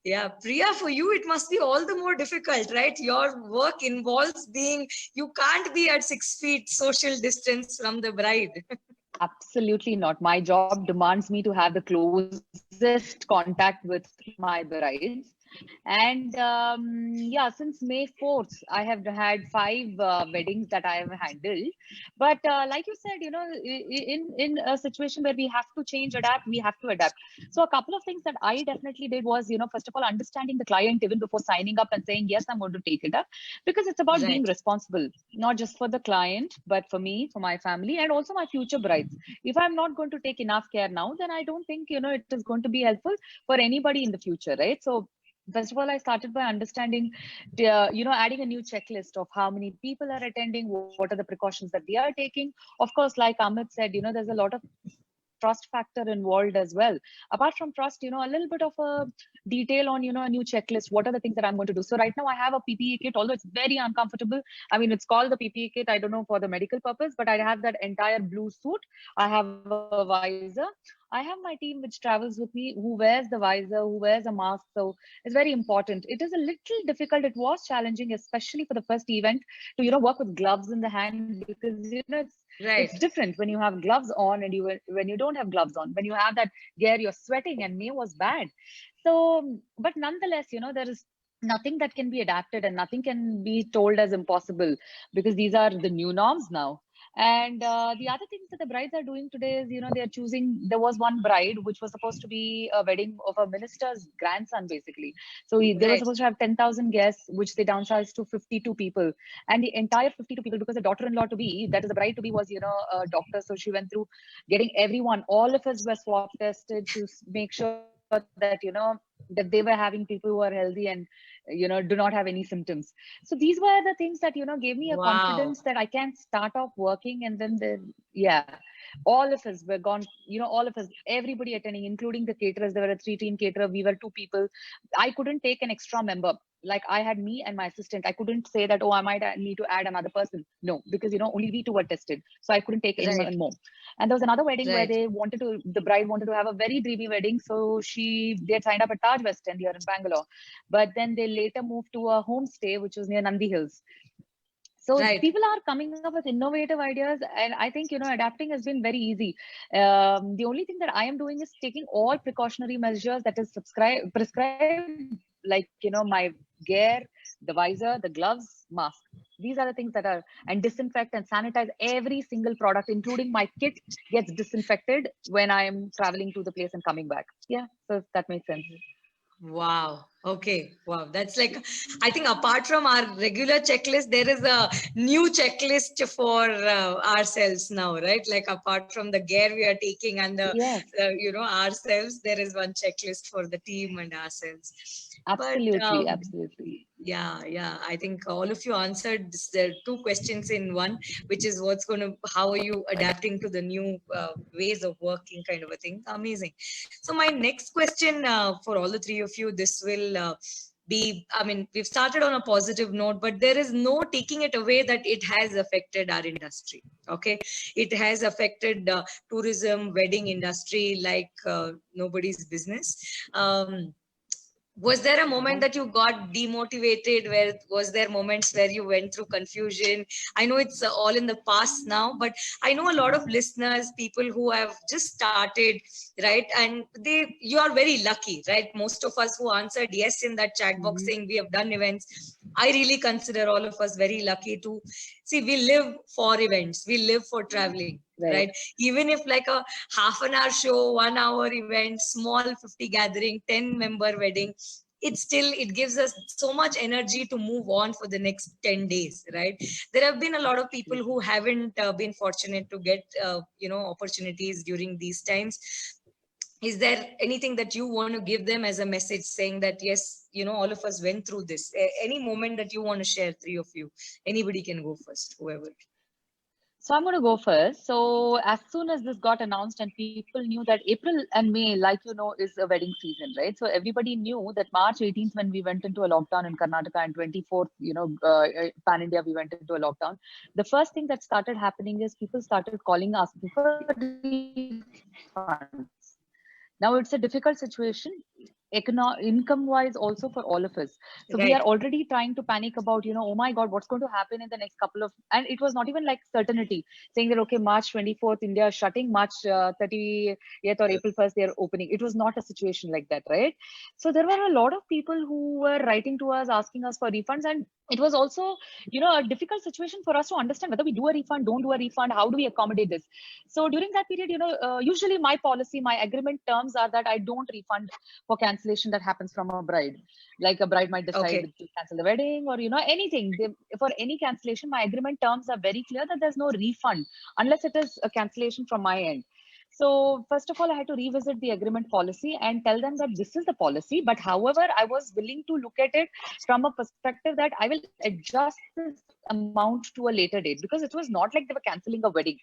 Yeah, Priya, for you, it must be all the more difficult, right? Your work involves you can't be at 6 feet social distance from the bride. Absolutely not. My job demands me to have the closest contact with my brides. And yeah, since May 4th, I have had 5 weddings that I have handled. But like you said, in a situation where we have to change, adapt, we have to adapt. So a couple of things that I definitely did was, first of all, understanding the client even before signing up and saying, yes, I'm going to take it up, because it's about being responsible, not just for the client, but for me, for my family, and also my future brides. If I'm not going to take enough care now, then I don't think, it is going to be helpful for anybody in the future, right? So first of all, I started by understanding, adding a new checklist of how many people are attending, what are the precautions that they are taking. Of course, like Amit said, there's a lot of trust factor involved as well. Apart from trust, a little bit of a detail on, a new checklist. What are the things that I'm going to do? So right now I have a PPE kit, although it's very uncomfortable. I mean, it's called the PPE kit. I don't know for the medical purpose, but I have that entire blue suit. I have a visor. I have my team which travels with me, who wears the visor, who wears a mask. So it's very important. It is a little difficult. It was challenging, especially for the first event, to, work with gloves in the hand, because, it's different when you have gloves on and when you don't have gloves on. When you have that gear, you're sweating, and May was bad. So, but nonetheless, there is nothing that can be adapted and nothing can be told as impossible, because these are the new norms now. And the other things that the brides are doing today is, they're choosing, there was one bride which was supposed to be a wedding of a minister's grandson, basically. So they were supposed to have 10,000 guests, which they downsized to 52 people. And the entire 52 people, because the daughter-in-law to be, that is the bride to be, was, a doctor. So she went through getting everyone, all of us were swab tested to make sure that, that they were having people who are healthy and, do not have any symptoms. So these were the things that, gave me a confidence that I can start off working. And then, all of us were gone, all of us, everybody attending, including the caterers. There were a 3-team caterer. We were 2 people. I couldn't take an extra member. Like I had me and my assistant. I couldn't say that, oh, I might need to add another person. No, because, only we 2 were tested. So I couldn't take anyone more. And there was another wedding where the bride wanted to have a very dreamy wedding. So they had signed up at Taj West End here in Bangalore. But then they later moved to a homestay, which was near Nandi Hills. So people are coming up with innovative ideas, and I think, adapting has been very easy. The only thing that I am doing is taking all precautionary measures that is prescribed, like, my gear, the visor, the gloves, mask. These are the things that are, and disinfect and sanitize every single product, including my kit gets disinfected when I am traveling to the place and coming back. Yeah, so that makes sense. Wow. Okay. Wow. That's like, I think apart from our regular checklist, there is a new checklist for ourselves now, right? Like apart from the gear we are taking and the, ourselves, there is one checklist for the team and ourselves. Absolutely. Absolutely. Yeah. I think all of you answered the two questions in one, which is how are you adapting to the new ways of working, kind of a thing. Amazing. So my next question for all the three of you, this will I mean, we've started on a positive note, but there is no taking it away that it has affected our industry. Okay, it has affected tourism, wedding industry like nobody's business. Was there a moment that you got demotivated? Was there moments where you went through confusion? I know it's all in the past now, but I know a lot of listeners, people who have just started, right? And you are very lucky, right? Most of us who answered yes in that chat box saying we have done events, I really consider all of us very lucky to see. We live for events, we live for traveling, right? Even if like a half an hour show, 1 hour event, small 50 gathering, 10 member wedding, it gives us so much energy to move on for the next 10 days, right? There have been a lot of people who haven't been fortunate to get opportunities during these times. Is there anything that you want to give them as a message, saying that yes, all of us went through this? Any moment that you want to share, three of you? Anybody can go first, whoever. So I'm going to go first. So as soon as this got announced and people knew that April and May, like is a wedding season, right? So everybody knew that March 18th, when we went into a lockdown in Karnataka, and 24th, pan India, we went into a lockdown. The first thing that started happening is people started calling us for refunds. Now it's a difficult situation, income-wise also for all of us. So we are already trying to panic about, oh my God, what's going to happen in the next couple of, and it was not even like certainty, saying that, okay, March 24th, India is shutting, March 30th or April 1st, they're opening. It was not a situation like that, right? So there were a lot of people who were writing to us, asking us for refunds. And it was also, a difficult situation for us to understand whether we do a refund, don't do a refund, how do we accommodate this? So during that period, usually my policy, my agreement terms are that I don't refund for cancellation that happens from a bride. Like a bride might decide to cancel the wedding or, anything. For any cancellation, my agreement terms are very clear that there's no refund unless it is a cancellation from my end. So first of all, I had to revisit the agreement policy and tell them that this is the policy. But however, I was willing to look at it from a perspective that I will adjust this amount to a later date, because it was not like they were canceling a wedding.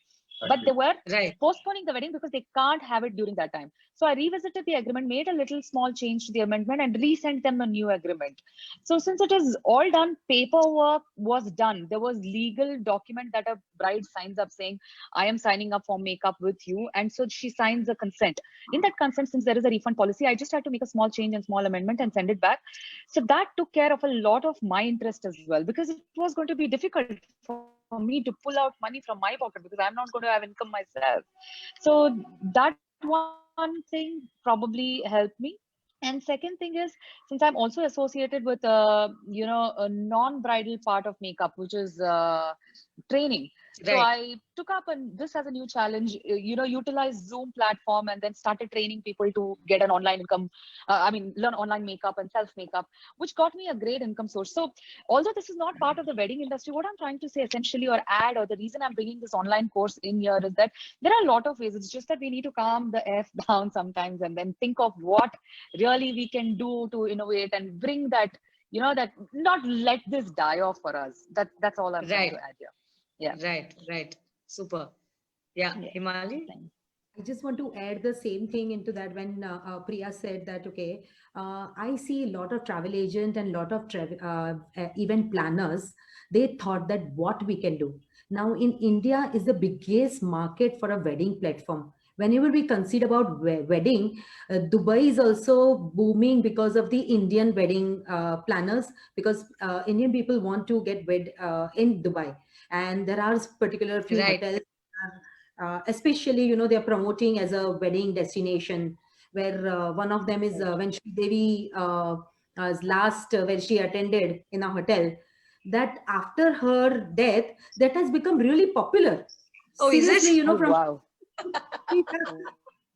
But they were postponing the wedding because they can't have it during that time. So I revisited the agreement, made a little small change to the amendment and resent them a new agreement. So since it is all done, paperwork was done. There was legal document that a bride signs up saying, I am signing up for makeup with you. And so she signs a consent. In that consent, since there is a refund policy, I just had to make a small change and small amendment and send it back. So that took care of a lot of my interest as well, because it was going to be difficult for me to pull out money from my pocket because I'm not going to have income myself. So that one thing probably helped me. And second thing is, since I'm also associated with a non-bridal part of makeup, which is training. So I took up this as a new challenge, utilize Zoom platform and then started training people to get an online income. Learn online makeup and self makeup, which got me a great income source. So although this is not part of the wedding industry, what I'm trying to say essentially or the reason I'm bringing this online course in here is that there are a lot of ways. It's just that we need to calm the F down sometimes and then think of what really we can do to innovate and bring that, that not let this die off for us. That's all I'm trying to add here. Yeah. Right. Super. Yeah. Himali? I just want to add the same thing into that when Priya said that, okay, I see a lot of travel agent and a lot of event planners. They thought that what we can do. Now in India is the biggest market for a wedding platform. Whenever we consider about wedding, Dubai is also booming because of the Indian wedding planners, because Indian people want to get wed in Dubai. And there are particular few hotels, especially, they are promoting as a wedding destination, where one of them is when Devi last, where she attended in a hotel, that after her death, that has become really popular. Oh, seriously, is it? Wow.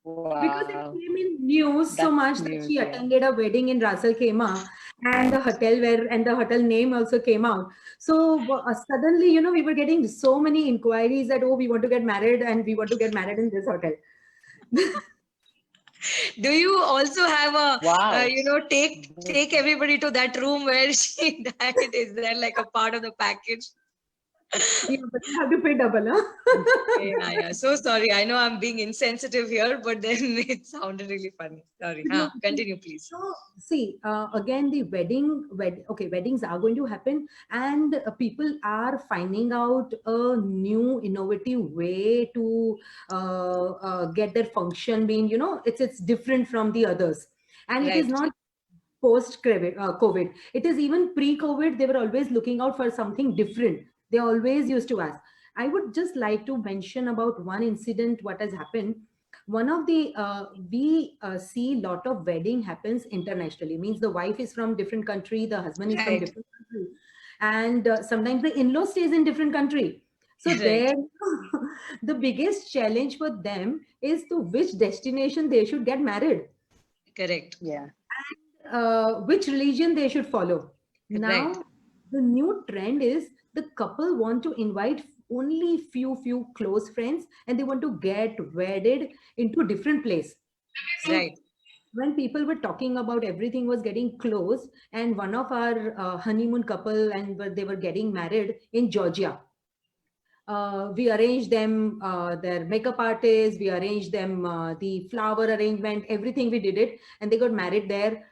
Wow. Because it came in news so much that she attended a wedding in Ras Al Khaimah, and the hotel name also came out. So suddenly, we were getting so many inquiries that, oh, we want to get married and we want to get married in this hotel. Do you also have a, Wow. take everybody to that room where she died? Is that like a part of the package? Yeah, but you have to pay double, huh? Yeah. So sorry. I know I'm being insensitive here, but then it sounded really funny. Sorry. No, Continue, please. So, see, again, the weddings are going to happen, and people are finding out a new innovative way to get their function being, it's different from the others. And it is Right. not post-COVID. It is even pre-COVID, they were always looking out for something different. They always used to ask. I would just like to mention about one incident, what has happened. One of the, we see lot of wedding happens internationally, means the wife is from different country, the husband is from Right. different country. And sometimes the in-law stays in different country. So Right. there, the biggest challenge for them is to which destination they should get married. Correct. Yeah. Which religion they should follow. Now, Right. the new trend is the couple want to invite only few close friends, and they want to get wedded into a different place. So Right. when people were talking about everything was getting close, and one of our honeymoon couple, and they were getting married in Georgia. We arranged them their makeup artists, we arranged them the flower arrangement, everything we did it, and they got married there.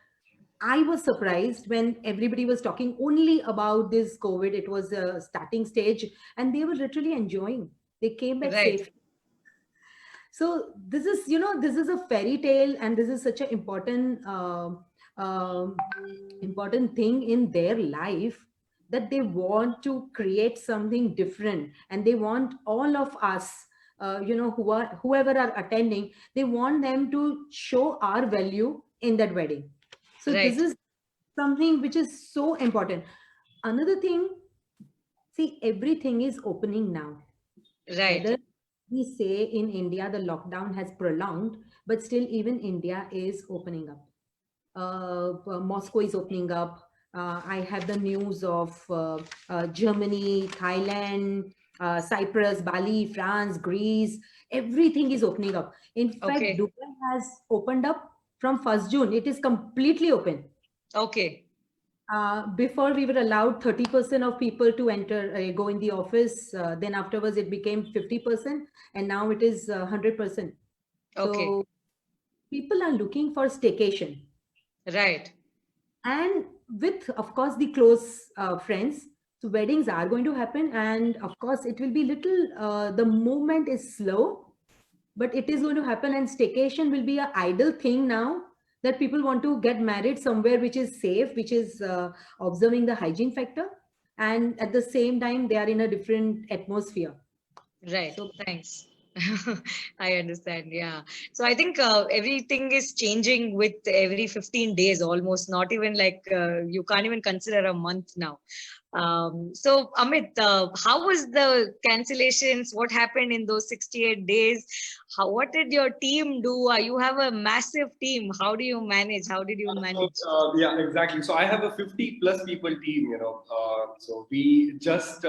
I was surprised when everybody was talking only about this COVID. It was a starting stage, and they were literally enjoying. They came back Right. safe. So this is, this is a fairy tale, and this is such an important thing in their life, that they want to create something different, and they want all of us, whoever are attending, they want them to show our value in that wedding. So this Right. is something which is so important. Another thing, see, everything is opening now. Right. Whether we say in India the lockdown has prolonged, but still even India is opening up. Moscow is opening up. I have the news of Germany, Thailand, Cyprus, Bali, France, Greece. Everything is opening up. In fact, Okay. Dubai has opened up from 1st June. It is completely open. Okay. Before we were allowed 30% of people to enter, go in the office. Then afterwards it became 50%, and now it is 100%. Okay. So people are looking for staycation. Right. And with, of course, the close friends, so weddings are going to happen, and of course it will be little, the movement is slow, but it is going to happen, and staycation will be an ideal thing now, that people want to get married somewhere which is safe, which is observing the hygiene factor, and at the same time they are in a different atmosphere. Right. So Thanks. I understand. Yeah. So I think everything is changing with every 15 days almost, not even like you can't even consider a month now. So Amit, how was the cancellations? What happened in those 68 days? What did your team do? You have a massive team. How do you manage? How did you manage? Yeah, exactly. So I have a 50+ people team, so we just,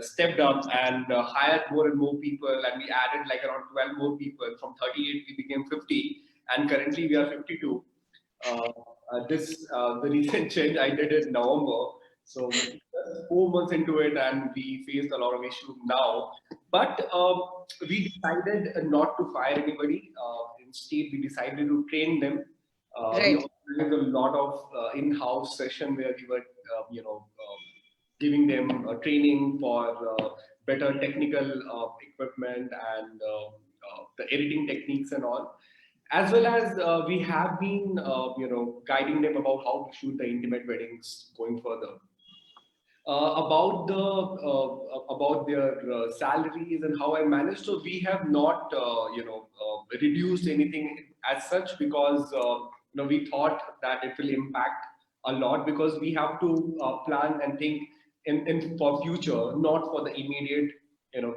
stepped up and hired more and more people, and we added like around 12 more people. From 38, we became 50, and currently we are 52. The recent change I did in November. So we're just 4 months into it, and we faced a lot of issues now. But we decided not to fire anybody. Instead, we decided to train them. We Right. organized a lot of in-house session where we were, giving them training for better technical equipment and the editing techniques and all, as well as we have been, guiding them about how to shoot the intimate weddings going further. About their salaries and how I managed. So we have not, reduced anything as such, because we thought that it will impact a lot, because we have to plan and think in for future, not for the immediate,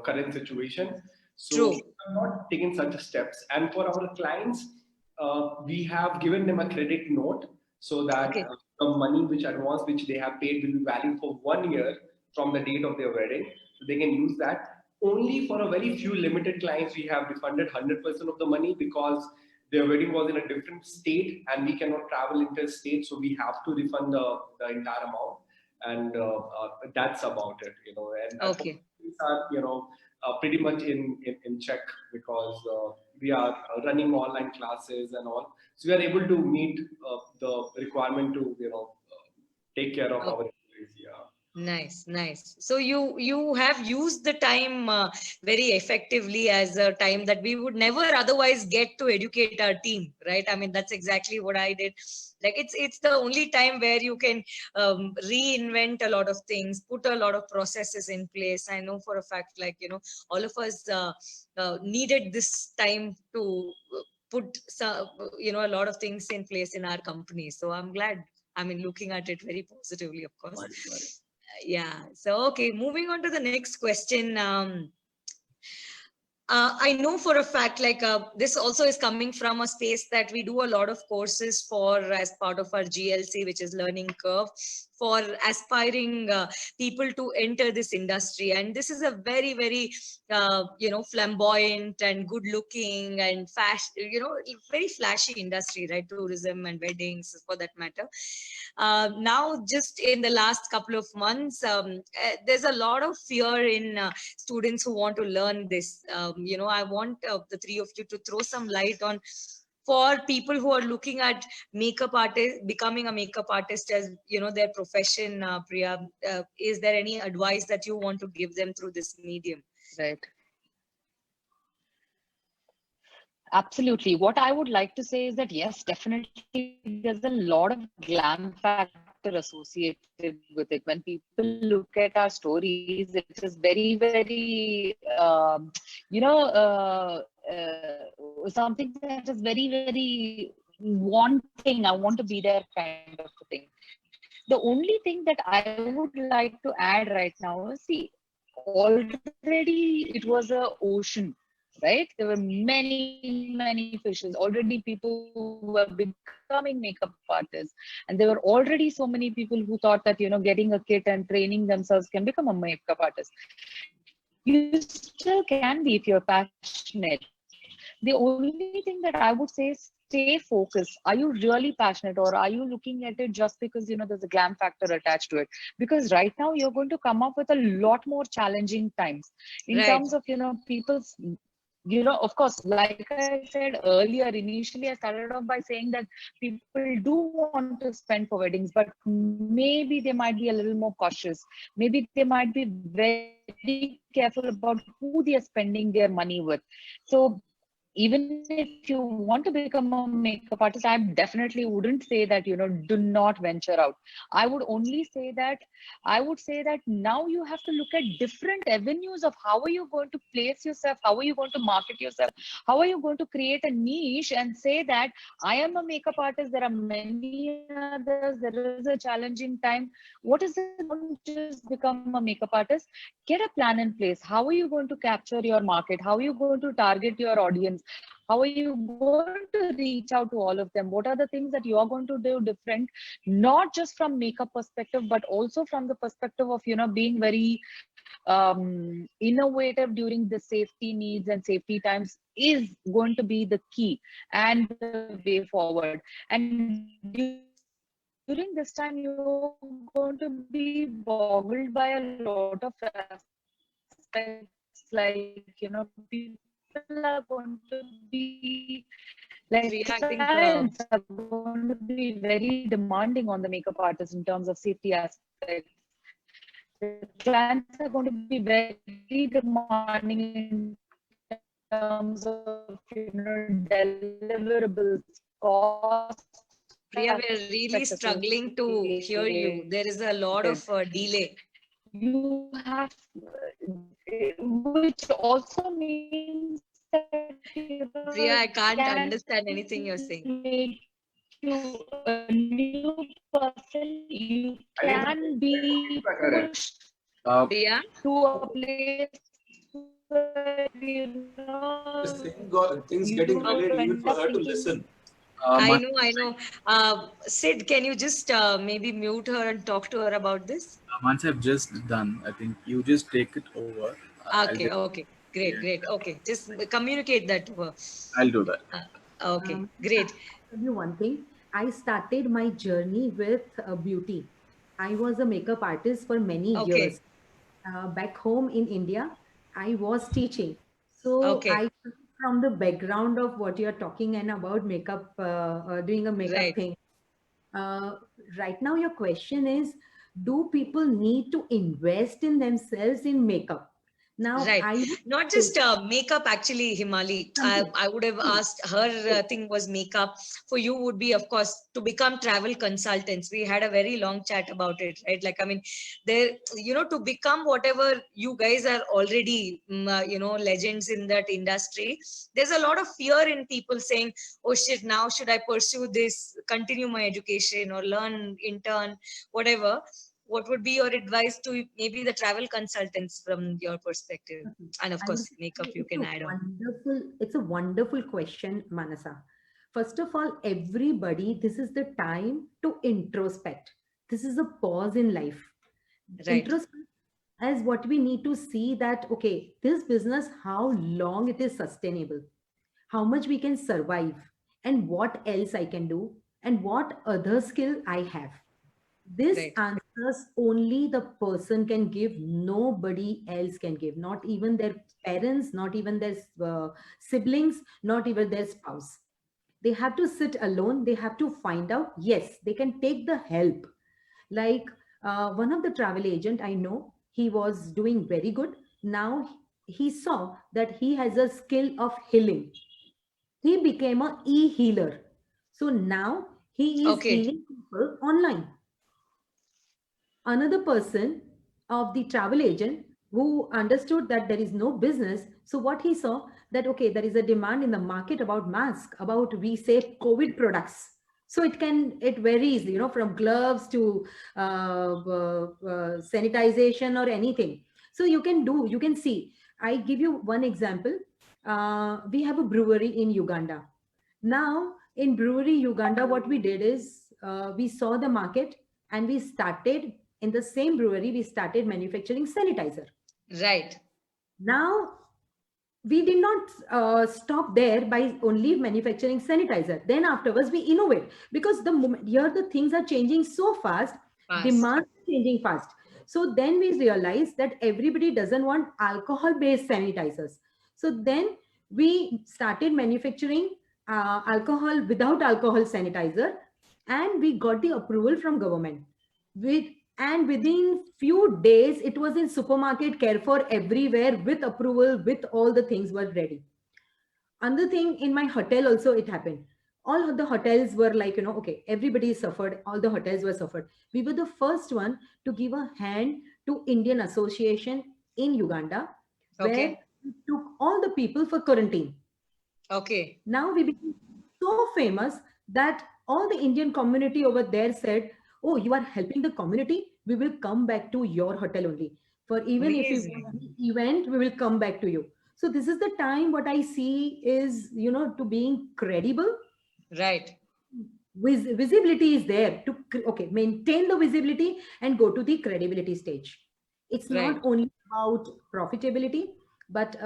current situation. So True. we have not taken such steps. And for our clients, we have given them a credit note, so that Okay. the money which advance which they have paid will be valid for 1 year from the date of their wedding. So they can use that. Only for a very few limited clients, we have refunded 100% of the money, because their wedding was in a different state and we cannot travel interstate, so we have to refund the entire amount, and that's about it, you know. And Okay. things are, you know, pretty much in check, because we are running online classes and all, so we are able to meet the requirement to, you know, take care of our employees. Yeah. Nice, nice. So you have used the time very effectively as a time that we would never otherwise get to educate our team, right? I mean, that's exactly what I did. Like it's the only time where you can reinvent a lot of things, put a lot of processes in place. I know for a fact, like, you know, all of us needed this time to put some, you know, a lot of things in place in our company. So I'm glad. I mean, looking at it very positively, of course. Right. Yeah. So, okay, moving on to the next question. I know for a fact, like this also is coming from a space that we do a lot of courses for as part of our GLC, which is Learning Curve, for aspiring people to enter this industry. And this is a very, very, you know, flamboyant and good looking and you know, very flashy industry, right? Tourism and weddings for that matter. Now, just in the last couple of months, there's a lot of fear in students who want to learn this. You know, I want the three of you to throw some light on, for people who are looking at makeup artist, becoming a makeup artist as, you know, their profession. Priya, is there any advice that you want to give them through this medium? Right. Absolutely. What I would like to say is that, yes, definitely there's a lot of glam factor associated with it. When people look at our stories, it is very, very, you know, something that is very, very wanting. I want to be there kind of a thing. The only thing that I would like to add right now is, see, already it was an ocean. Right? There were many, many fishes. Already people who were becoming makeup artists. And there were already so many people who thought that, you know, getting a kit and training themselves can become a makeup artist. You still can be if you're passionate. The only thing that I would say is stay focused. Are you really passionate, or are you looking at it just because, you know, there's a glam factor attached to it? Because right now you're going to come up with a lot more challenging times in terms of, you know, people's, you know, of course, like I said earlier, initially I started off by saying that people do want to spend for weddings, but maybe they might be a little more cautious. Maybe they might be very careful about who they are spending their money with. So even if you want to become a makeup artist, I definitely wouldn't say that, you know, do not venture out. I would only say that, I would say that now you have to look at different avenues of how are you going to place yourself, how are you going to market yourself, how are you going to create a niche and say that I am a makeup artist, there are many others, there is a challenging time. What is it? Don't just become a makeup artist. Get a plan in place. How are you going to capture your market? How are you going to target your audience? How are you going to reach out to all of them? What are the things that you are going to do different, not just from makeup perspective, but also from the perspective of, you know, being very innovative during the safety needs and safety times is going to be the key and the way forward. And during this time, you're going to be boggled by a lot of aspects, like, you know, people are going to be like, clients are going to be very demanding on the makeup artist in terms of safety aspects. The clients are going to be very demanding in terms of, you know, deliverables, cost. Priya, we're really struggling to hear you. There is a lot of delay. You have, which also means that, you know, Priya, I can't understand anything you're saying. Make you a new person. You can be pushed Priya? to a place where, you know, things getting delayed even for her to listen. I know. Sid, can you just maybe mute her and talk to her about this? Once I've just done, I think you just take it over. Okay, okay. Great, great. Okay, just communicate that to her. I'll do that. Okay, great. I'll tell you one thing. I started my journey with beauty. I was a makeup artist for many Okay. years. Back home in India, I was teaching. So Okay. I come from the background of what you're talking and about makeup, doing a makeup Right. thing. Uh, right now, your question is, do people need to invest in themselves in makeup? Now, Right. I would Not say just makeup, actually, Himali. something. I would have asked her thing was makeup. For you would be, of course, to become travel consultants. We had a very long chat about it, right? Like, I mean, there, to become whatever you guys are already, legends in that industry, there's a lot of fear in people saying, oh shit, now should I pursue this, continue my education or learn, intern, whatever. What would be your advice to maybe the travel consultants from your perspective? Okay. And of I would course, makeup say you can add on. it's a wonderful question, Manasa. First of all, everybody, this is the time to introspect. This is a pause in life. Right. Introspect as what we need to see that, okay, this business, how long it is sustainable, how much we can survive, and what else I can do, and what other skill I have. This Right. answers only the person can give, nobody else can give, not even their parents, not even their siblings, not even their spouse. They have to sit alone, they have to find out. Yes, they can take the help. Like one of the travel agent I know, he was doing very good. Now he saw that he has a skill of healing. He became a e-healer. So now he is Okay. healing people online. Another person of the travel agent who understood that there is no business. So what he saw that, okay, there is a demand in the market about mask, about, we say, COVID products. So it varies, from gloves to sanitization or anything. So you can see. I give you one example. We have a brewery in Uganda. Now in brewery Uganda, what we did is we saw the market and we started in the same brewery, we started manufacturing sanitizer. Right. Now, we did not stop there by only manufacturing sanitizer. Then afterwards, we innovate because the moment here the things are changing so fast, demand is changing fast. So then we realized that everybody doesn't want alcohol-based sanitizers. So then we started manufacturing alcohol without alcohol sanitizer, and we got the approval from government. And within few days, it was in supermarket, Carrefour, everywhere with approval, with all the things were ready. Another thing, in my hotel also it happened. All of the hotels were like, okay, everybody suffered. All the hotels were suffered. We were the first one to give a hand to Indian Association in Uganda, where we took all the people for quarantine. Okay. Now we became so famous that all the Indian community over there said, oh, you are helping the community, we will come back to your hotel only. For even if you want the event, we will come back to you. So this is the time what I see is, to being credible. Right. Visibility is there to, okay, maintain the visibility and go to the credibility stage. It's not only about profitability, but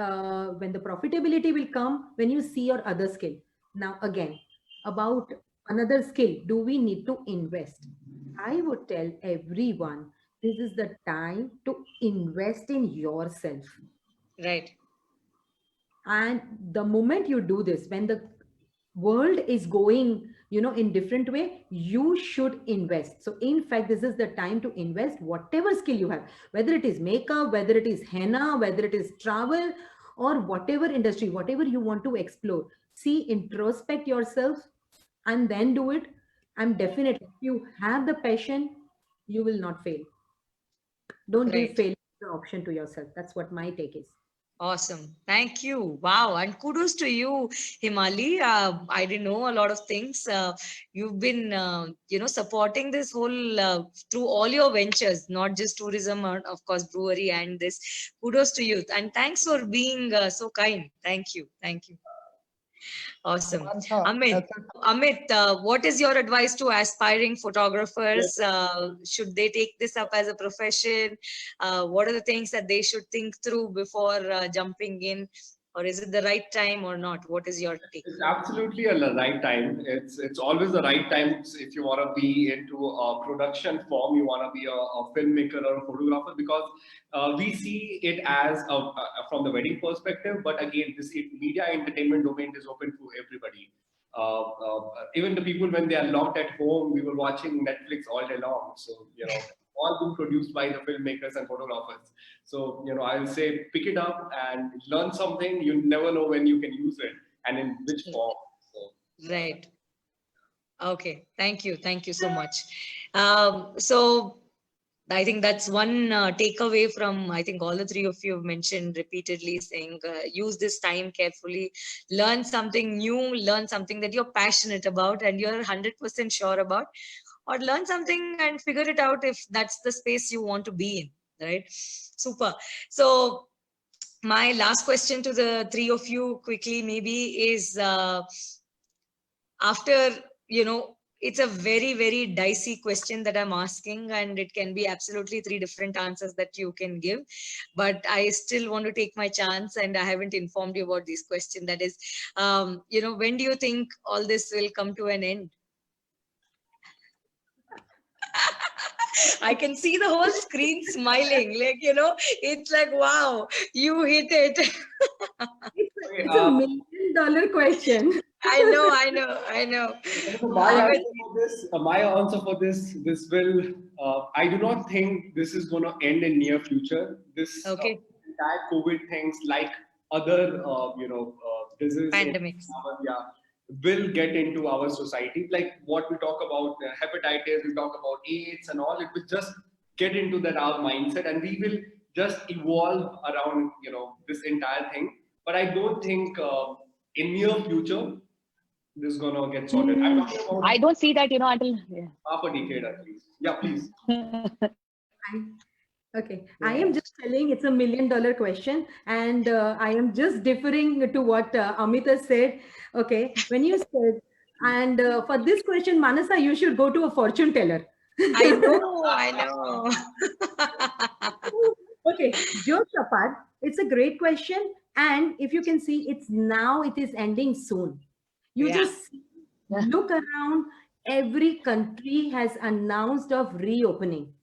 when the profitability will come, when you see your other skill. Now, again, about another skill, do we need to invest? I would tell everyone, this is the time to invest in yourself. Right. And the moment you do this, when the world is going, in different way, you should invest. So in fact, this is the time to invest whatever skill you have, whether it is makeup, whether it is henna, whether it is travel, or whatever industry, whatever you want to explore. See, introspect yourself and then do it. I'm definitely, if you have the passion, you will not fail. Don't give failure the option to yourself. That's what my take is. Awesome. Thank you. Wow. And kudos to you, Himali. I didn't know a lot of things. You've been, supporting this whole through all your ventures, not just tourism, or of course, brewery and this. Kudos to you. And thanks for being so kind. Thank you. Thank you. Awesome. Amit, what is your advice to aspiring photographers? Should they take this up as a profession? What are the things that they should think through before jumping in? or is it the right time or not? What is your take? It's absolutely a right time. It's always the right time if you want to be into a production form, you want to be a filmmaker or a photographer, because we see it as from the wedding perspective. But again, this media entertainment domain is open to everybody. Even the people, when they are locked at home, we were watching Netflix all day long. So, all being produced by the filmmakers and photographers. So, I'll say pick it up and learn something. You never know when you can use it and in which form. So. Right. Okay. Thank you. Thank you so much. So I think that's one takeaway from, I think all the three of you have mentioned repeatedly, saying use this time carefully, learn something new, learn something that you're passionate about and you're 100% sure about, or learn something and figure it out if that's the space you want to be in, right? Super. So my last question to the three of you quickly maybe is, after, it's a very, very dicey question that I'm asking, and it can be absolutely three different answers that you can give. But I still want to take my chance, and I haven't informed you about this question. That is, when do you think all this will come to an end? I can see the whole screen smiling, like, it's like, wow, you hit it. It's a $1 million question. I know. My answer for this will, I do not think this is going to end in near future. This entire COVID things, like other, diseases, pandemics, will get into our society. Like what we talk about hepatitis, we talk about AIDS and all, it will just get into that our mindset, and we will just evolve around, this entire thing. But I don't think in near future, this is gonna get sorted. I'm talking about I don't see that, until half a decade at least. Yeah, please. Okay, I am just telling it's a $1 million question, and I am just differing to what Amit has said. Okay, when you said, and for this question, Manasa, you should go to a fortune teller. I know. Okay, jokes apart, it's a great question, and if you can see, it is ending soon. You just look around. Every country has announced of reopening.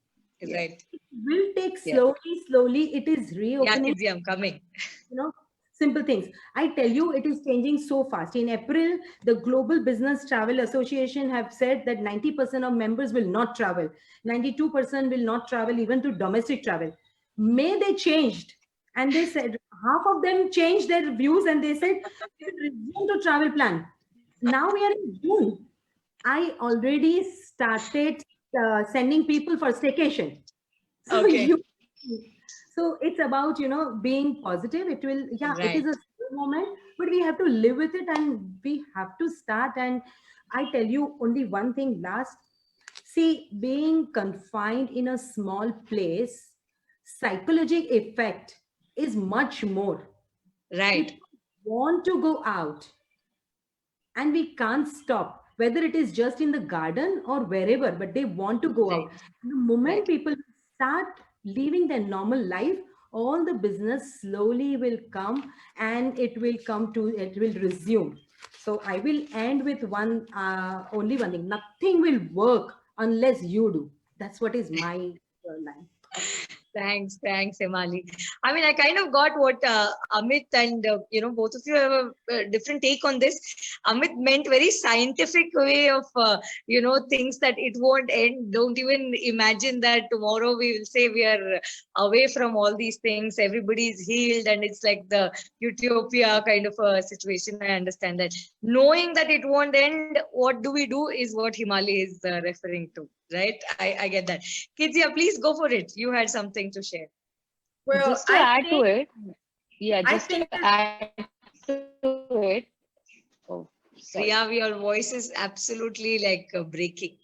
Right. It will take slowly. It is reopening. Yeah, I'm coming. Simple things. I tell you, it is changing so fast. In April, the Global Business Travel Association have said that 90% of members will not travel. 92% will not travel, even to domestic travel. May they changed, and they said half of them changed their views, and they said resume to travel plan. Now we are in June. I already started sending people for staycation. So so it's about, being positive. It will, it is a slow moment, but we have to live with it, and we have to start. And I tell you only one thing last. See, being confined in a small place, psychological effect is much more. Right. People want to go out, and we can't stop, whether it is just in the garden or wherever, but they want to go out. The moment people start living their normal life, all the business slowly will come, and it will resume. So I will end with only one thing. Nothing will work unless you do. That's what is my line. Thanks, Himali. I mean, I kind of got what Amit and both of you have a different take on this. Amit meant very scientific way of things that it won't end. Don't even imagine that tomorrow we will say we are away from all these things. Everybody's healed, and it's like the utopia kind of a situation. I understand that. Knowing that it won't end, what do we do is what Himali is referring to. Right, I get that. Kizia, please go for it. You had something to share. Well, just to add to it. Oh, sorry. Priya, your voice is absolutely like breaking.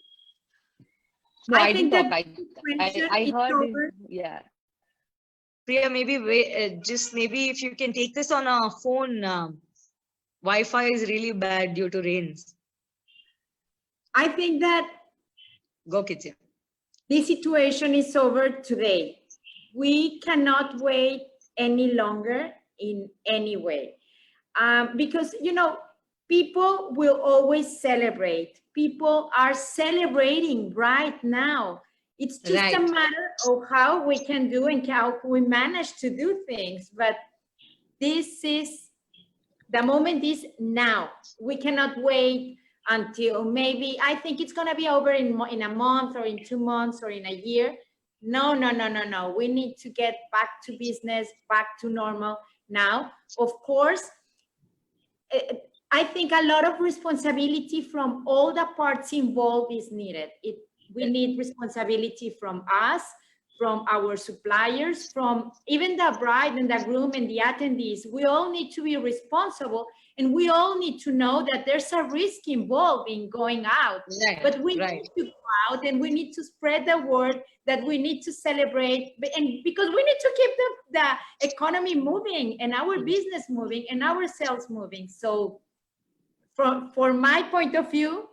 No, I think that I heard. Priya, maybe maybe if you can take this on a phone. Wi-Fi is really bad due to rains. I think that go, Kizia. This situation is over today. We cannot wait any longer. in any way. Because, you know, people will always celebrate. People are celebrating right now. It's just a matter of how we can do and how we manage to do things. But this is, the moment is now. We cannot wait until maybe, I think it's going to be over in a month or in 2 months or in a year. No, no, no, no, no. We need to get back to business, back to normal now. Of course, I think a lot of responsibility from all the parts involved is needed. We need responsibility from us, from our suppliers, from even the bride and the groom and the attendees. We all need to be responsible, and we all need to know that there's a risk involved in going out. But we need to go out, and we need to spread the word that we need to celebrate, and because we need to keep the economy moving and our business moving and our sales moving. So for my point of view,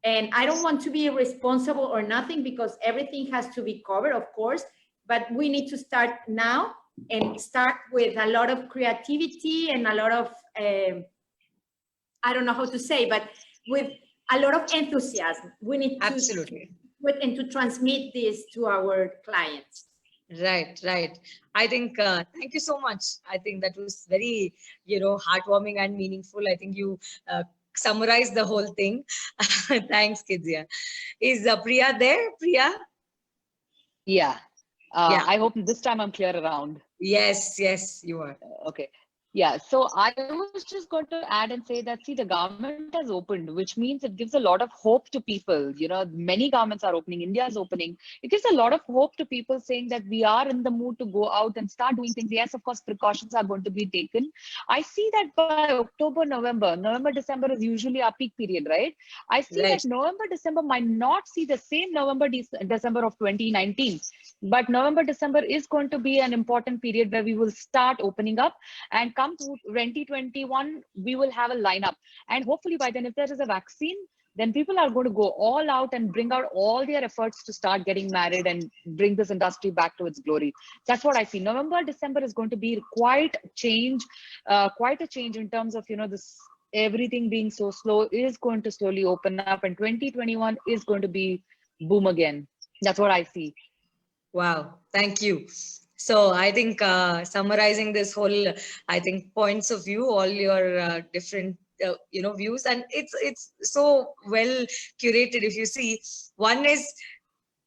and I don't want to be irresponsible or nothing, because everything has to be covered, of course, but we need to start now and start with a lot of creativity and a lot of, I don't know how to say, but with a lot of enthusiasm. We need to absolutely and to transmit this to our clients. Right. I think, thank you so much. I think that was very, heartwarming and meaningful. I think you summarized the whole thing. Thanks, Kizia. Is Priya there? Priya? Yeah. I hope this time I'm clear around. Yes, you are. Okay. Yeah, so I was just going to add and say that, see, the government has opened, which means it gives a lot of hope to people. You know, many governments are opening, India is opening. It gives a lot of hope to people, saying that we are in the mood to go out and start doing things. Yes, of course, precautions are going to be taken. I see that by October, November, December is usually our peak period, right? I see that November, December might not see the same November, December of 2019. But November, December is going to be an important period where we will start opening up, and come to 2021, we will have a lineup. And hopefully by then, if there is a vaccine, then people are going to go all out and bring out all their efforts to start getting married and bring this industry back to its glory. That's what I see. November, December is going to be quite a change in terms of, this everything being so slow is going to slowly open up, and 2021 is going to be boom again. That's what I see. Wow, thank you. So I think summarizing this whole, I think, points of view, all your different, views, and it's so well curated. If you see, one is,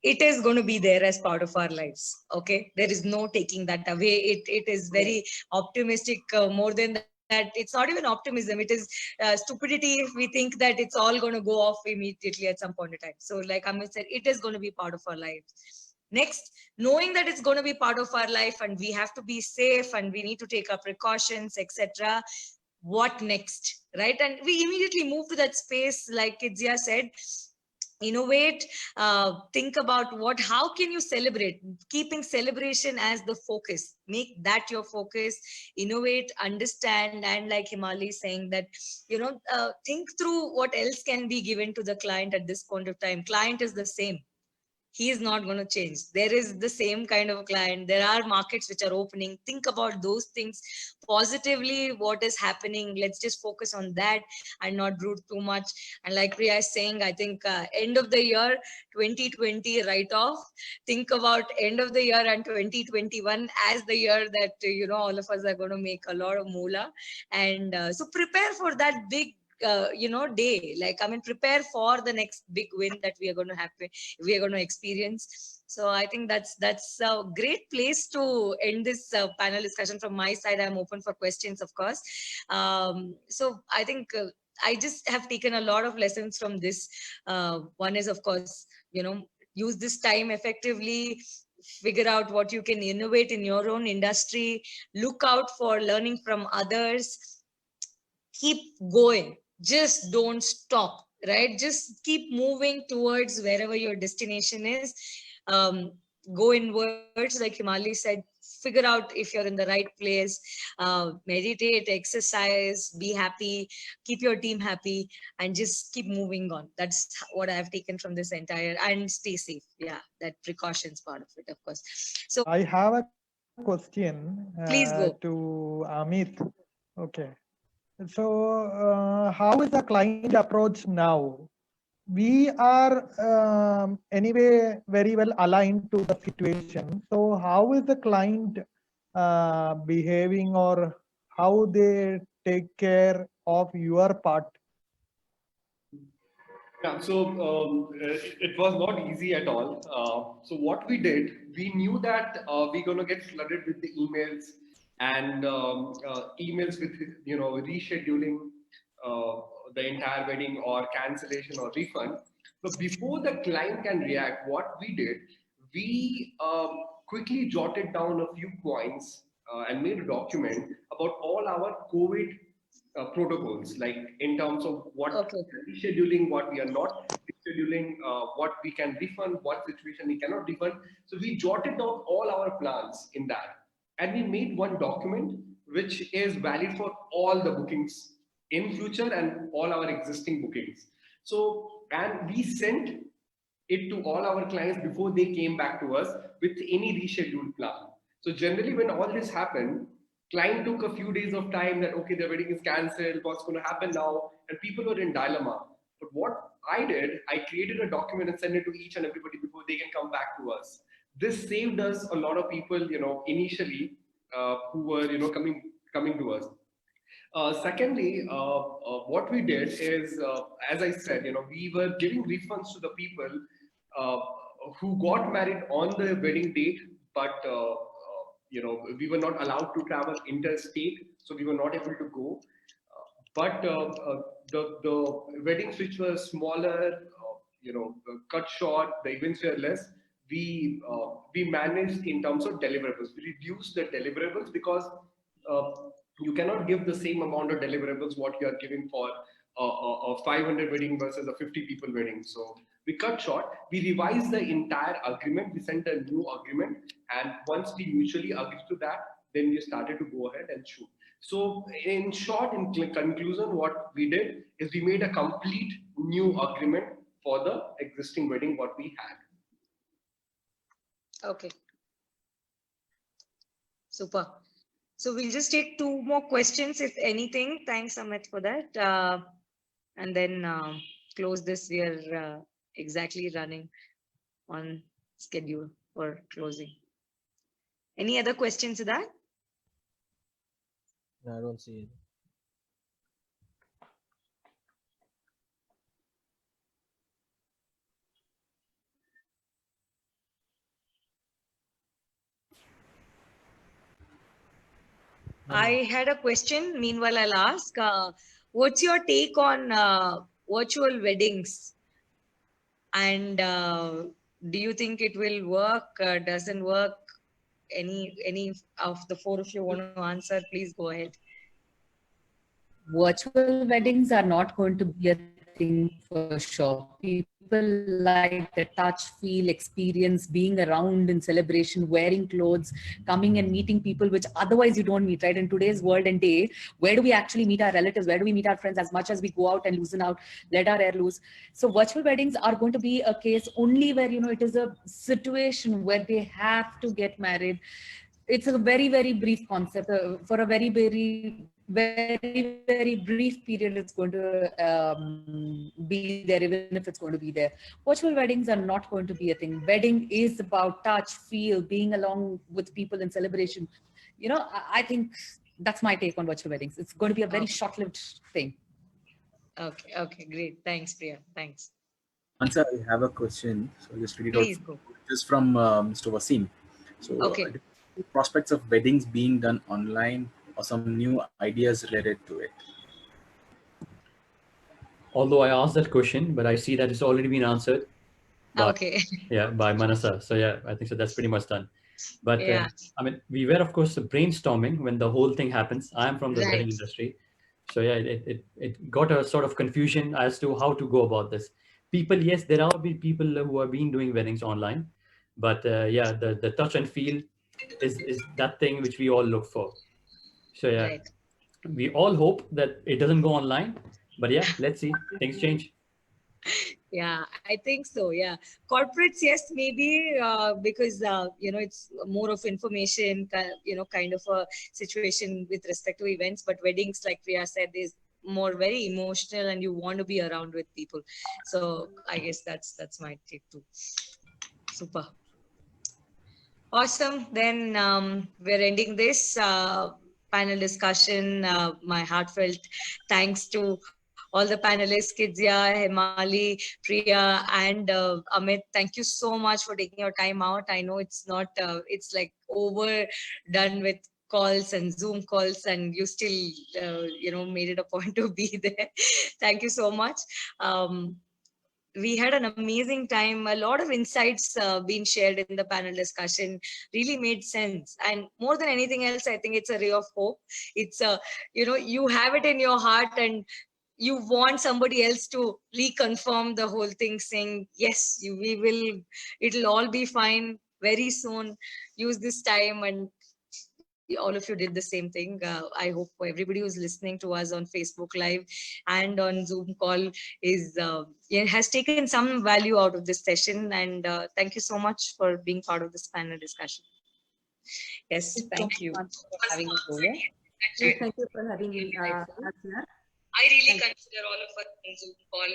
it is going to be there as part of our lives. Okay, there is no taking that away. It is very optimistic. More than that, it's not even optimism. It is stupidity if we think that it's all going to go off immediately at some point in time. So, like Amit said, it is going to be part of our lives. Next, knowing that it's going to be part of our life and we have to be safe and we need to take our precautions, etc. What next, right? And we immediately move to that space, like Kizia said, innovate, think about how can you celebrate, keeping celebration as the focus, make that your focus, innovate, understand, and like Himali is saying that, think through what else can be given to the client at this point of time. Client is the same. He is not going to change. There is the same kind of client. There are markets which are opening. Think about those things positively. What is happening? Let's just focus on that and not brood too much. And like Priya is saying, I think end of the year 2020 write off. Think about end of the year and 2021 as the year that all of us are going to make a lot of moolah. And so prepare for that big day, prepare for the next big win that we are going to experience. So I think that's a great place to end this panel discussion. From my side, I'm open for questions, of course. So I think I just have taken a lot of lessons from this. One is, of course, use this time effectively, figure out what you can innovate in your own industry, look out for learning from others, keep going. Just don't stop, right? Just keep moving towards wherever your destination is. Go inwards, like Himali said, figure out if you're in the right place, meditate, exercise, be happy, keep your team happy, and just keep moving on. That's what I've taken from this entire, and stay safe. Yeah, that precautions part of it, of course. So I have a question Please go. to Amit. Okay. So how is the client approach now? We are anyway very well aligned to the situation. So how is the client behaving, or how they take care of your part? Yeah, so it was not easy at all. So what we did, we knew that we're going to get flooded with the emails and emails with rescheduling the entire wedding or cancellation or refund. But before the client can react, what we did, we quickly jotted down a few points and made a document about all our COVID protocols, like in terms of what Okay. rescheduling, what we are not rescheduling, what we can refund, what situation we cannot refund. So we jotted down all our plans in that, and we made one document which is valid for all the bookings in future and all our existing bookings. So, and we sent it to all our clients before they came back to us with any rescheduled plan. So generally, when all this happened, client took a few days of time that, okay, the wedding is cancelled, what's going to happen now? And people were in dilemma. But what I did, I created a document and sent it to each and everybody before they can come back to us. This saved us a lot of people, initially who were, coming to us. Secondly, what we did is, as I said, we were giving refunds to the people who got married on the wedding date, but we were not allowed to travel interstate, so we were not able to go. But the weddings which were smaller, cut short, the events were less. We managed in terms of deliverables. We reduced the deliverables because you cannot give the same amount of deliverables what you are giving for a 500 wedding versus a 50 people wedding. So we cut short, we revised the entire agreement, we sent a new agreement, and once we mutually agreed to that, then we started to go ahead and shoot. So in short, in conclusion, what we did is we made a complete new agreement for the existing wedding what we had. Okay. Super. So we'll just take 2 more questions, if anything. Thanks, Amit, for that. And then close this. We are exactly running on schedule for closing. Any other questions to that? No, I don't see it. I had a question. Meanwhile, I'll ask, what's your take on virtual weddings? And do you think it will work? Doesn't work? Any of the 4 of you want to answer? Please go ahead. Virtual weddings are not going to be a thing for sure. People like the touch, feel, experience, being around in celebration, wearing clothes, coming and meeting people, which otherwise you don't meet, right? In today's world and day, where do we actually meet our relatives? Where do we meet our friends? As much as we go out and loosen out, let our hair loose. So virtual weddings are going to be a case only where, it is a situation where they have to get married. It's a very, very brief concept for a very, very brief period. It's going to be there, even if it's going to be there. Virtual weddings are not going to be a thing. Wedding is about touch, feel, being along with people in celebration. I think that's my take on virtual weddings. It's going to be a very short-lived thing. Okay, great. Thanks, Priya. Thanks. Answer, I have a question. So I'll just read it Please out. go. This is from Mr. Wasim. So Okay. Prospects of weddings being done online, or some new ideas related to it? Although I asked that question, but I see that it's already been answered. Okay. Yeah, by Manasa. So yeah, I think so. That's pretty much done. But Yeah. We were, of course, brainstorming when the whole thing happens. I'm from the Right. wedding industry. So yeah, it got a sort of confusion as to how to go about this. People, yes, there are people who have been doing weddings online, but yeah, the touch and feel is that thing which we all look for. So yeah, Right. we all hope that it doesn't go online, but yeah, let's see, things change. Yeah, I think so. Yeah, corporates, yes, maybe because it's more of information, kind of a situation with respect to events. But weddings, like Priya said, is more very emotional, and you want to be around with people. So I guess that's my take too. Super. Awesome. Then we're ending this panel discussion. My heartfelt thanks to all the panelists, Kidzia, Himali, Priya, and Amit. Thank you so much for taking your time out. I know it's not, it's like overdone with calls and Zoom calls, and you still, made it a point to be there. Thank you so much. We had an amazing time. A lot of insights being shared in the panel discussion really made sense. And more than anything else, I think it's a ray of hope. It's you have it in your heart, and you want somebody else to reconfirm the whole thing, saying, yes, it'll all be fine very soon. Use this time, and all of you did the same thing. I hope everybody who's listening to us on Facebook Live and on Zoom call has taken some value out of this session. And thank you so much for being part of this panel discussion. Yes, thank you. For having us over. Thank you for having me. I really consider all of us on Zoom call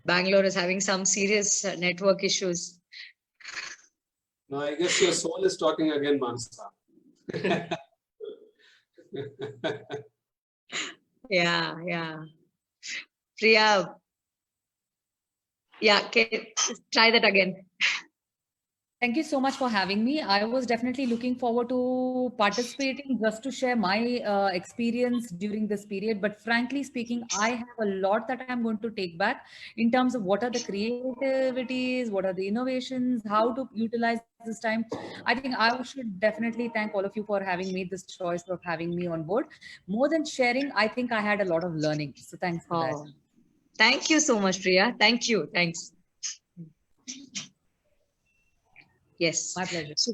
Bangalore is having some serious network issues. No, I guess your soul is talking again, Mansa. Yeah. Priya, try that again. Thank you so much for having me. I was definitely looking forward to participating just to share my experience during this period. But frankly speaking, I have a lot that I'm going to take back in terms of what are the creativities, what are the innovations, how to utilize this time. I think I should definitely thank all of you for having made this choice of having me on board. More than sharing, I think I had a lot of learning. So thanks for that. Thank you so much, Priya. Thank you. Thanks. Yes. My pleasure. So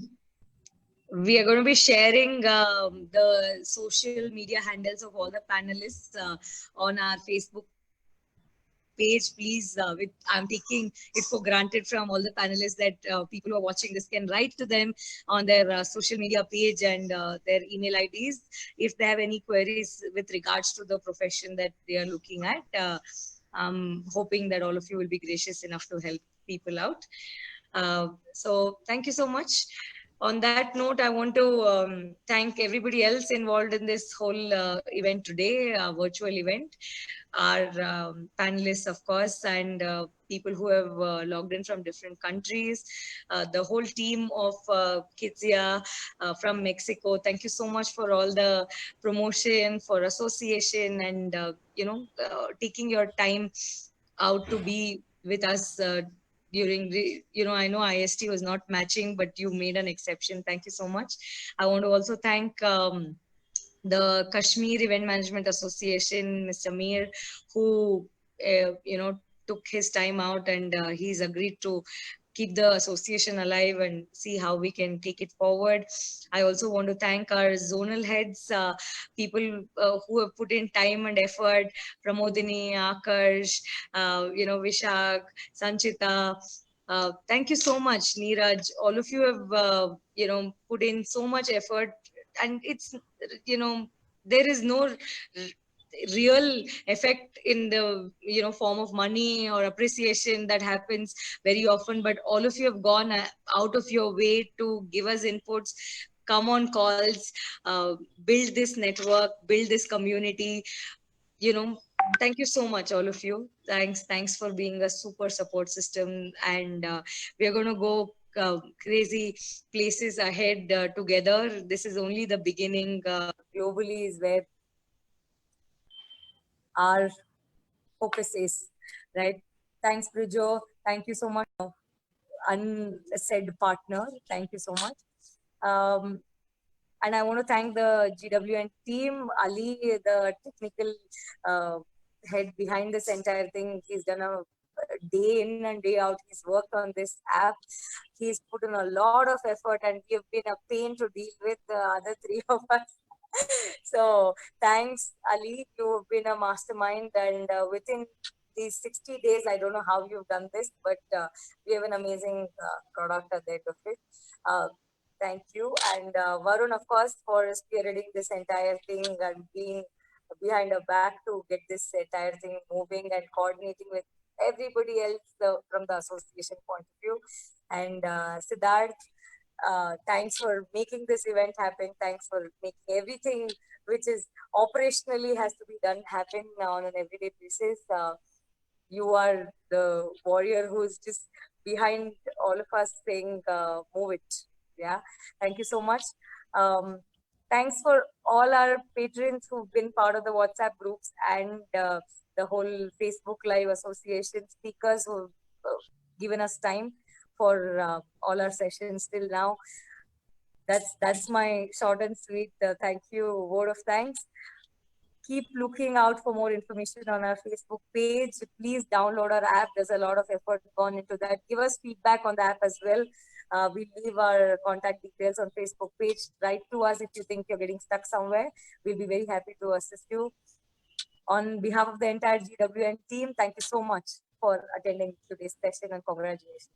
we are going to be sharing the social media handles of all the panelists on our Facebook page. Please, I'm taking it for granted from all the panelists that people who are watching this can write to them on their social media page and their email IDs if they have any queries with regards to the profession that they are looking at. I'm hoping that all of you will be gracious enough to help people out. So thank you so much. On that note, I want to thank everybody else involved in this whole event today, virtual event, our panelists, of course, and people who have logged in from different countries, the whole team of Kidzia from Mexico. Thank you so much for all the promotion, for association, and taking your time out to be with us during the, I know IST was not matching, but you made an exception. Thank you so much. I want to also thank the Kashmir Event Management Association, Mr. Mir, who, took his time out, and he's agreed to keep the association alive and see how we can take it forward. I also want to thank our zonal heads, people who have put in time and effort, Pramodini, Akarsh, Vishak, Sanchita. Thank you so much, Neeraj. All of you have, put in so much effort, and it's, there is no real effect in the form of money or appreciation that happens very often, but all of you have gone out of your way to give us inputs, come on calls, build this network, build this community. Thank you so much, all of you. Thanks for being a super support system, and we are going to go crazy places ahead together. This is only the beginning. Globally is where our focus is, right? Thanks, Brijo. Thank you so much. Unsaid partner. Thank you so much. And I want to thank the GWN team, Ali, the technical head behind this entire thing. He's done a day in and day out. He's worked on this app. He's put in a lot of effort, and we've been a pain to deal with, the other three of us. So thanks, Ali. You've been a mastermind, and within these 60 days, I don't know how you've done this, but we have an amazing product at the end of it. Thank you. And Varun, of course, for spearheading this entire thing and being behind our back to get this entire thing moving and coordinating with everybody else from the association point of view. And Siddharth, thanks for making this event happen. Thanks for making everything which is operationally has to be done happen on an everyday basis. You are the warrior who's just behind all of us saying, move it. Yeah, thank you so much. Thanks for all our patrons who've been part of the WhatsApp groups and the whole Facebook Live Association speakers who've given us time for all our sessions till now. That's my short and sweet thank you, word of thanks. Keep looking out for more information on our Facebook page. Please download our app. There's a lot of effort gone into that. Give us feedback on the app as well. We leave our contact details on Facebook page. Write to us if you think you're getting stuck somewhere. We'll be very happy to assist you. On behalf of the entire GWN team, thank you so much for attending today's session, and congratulations.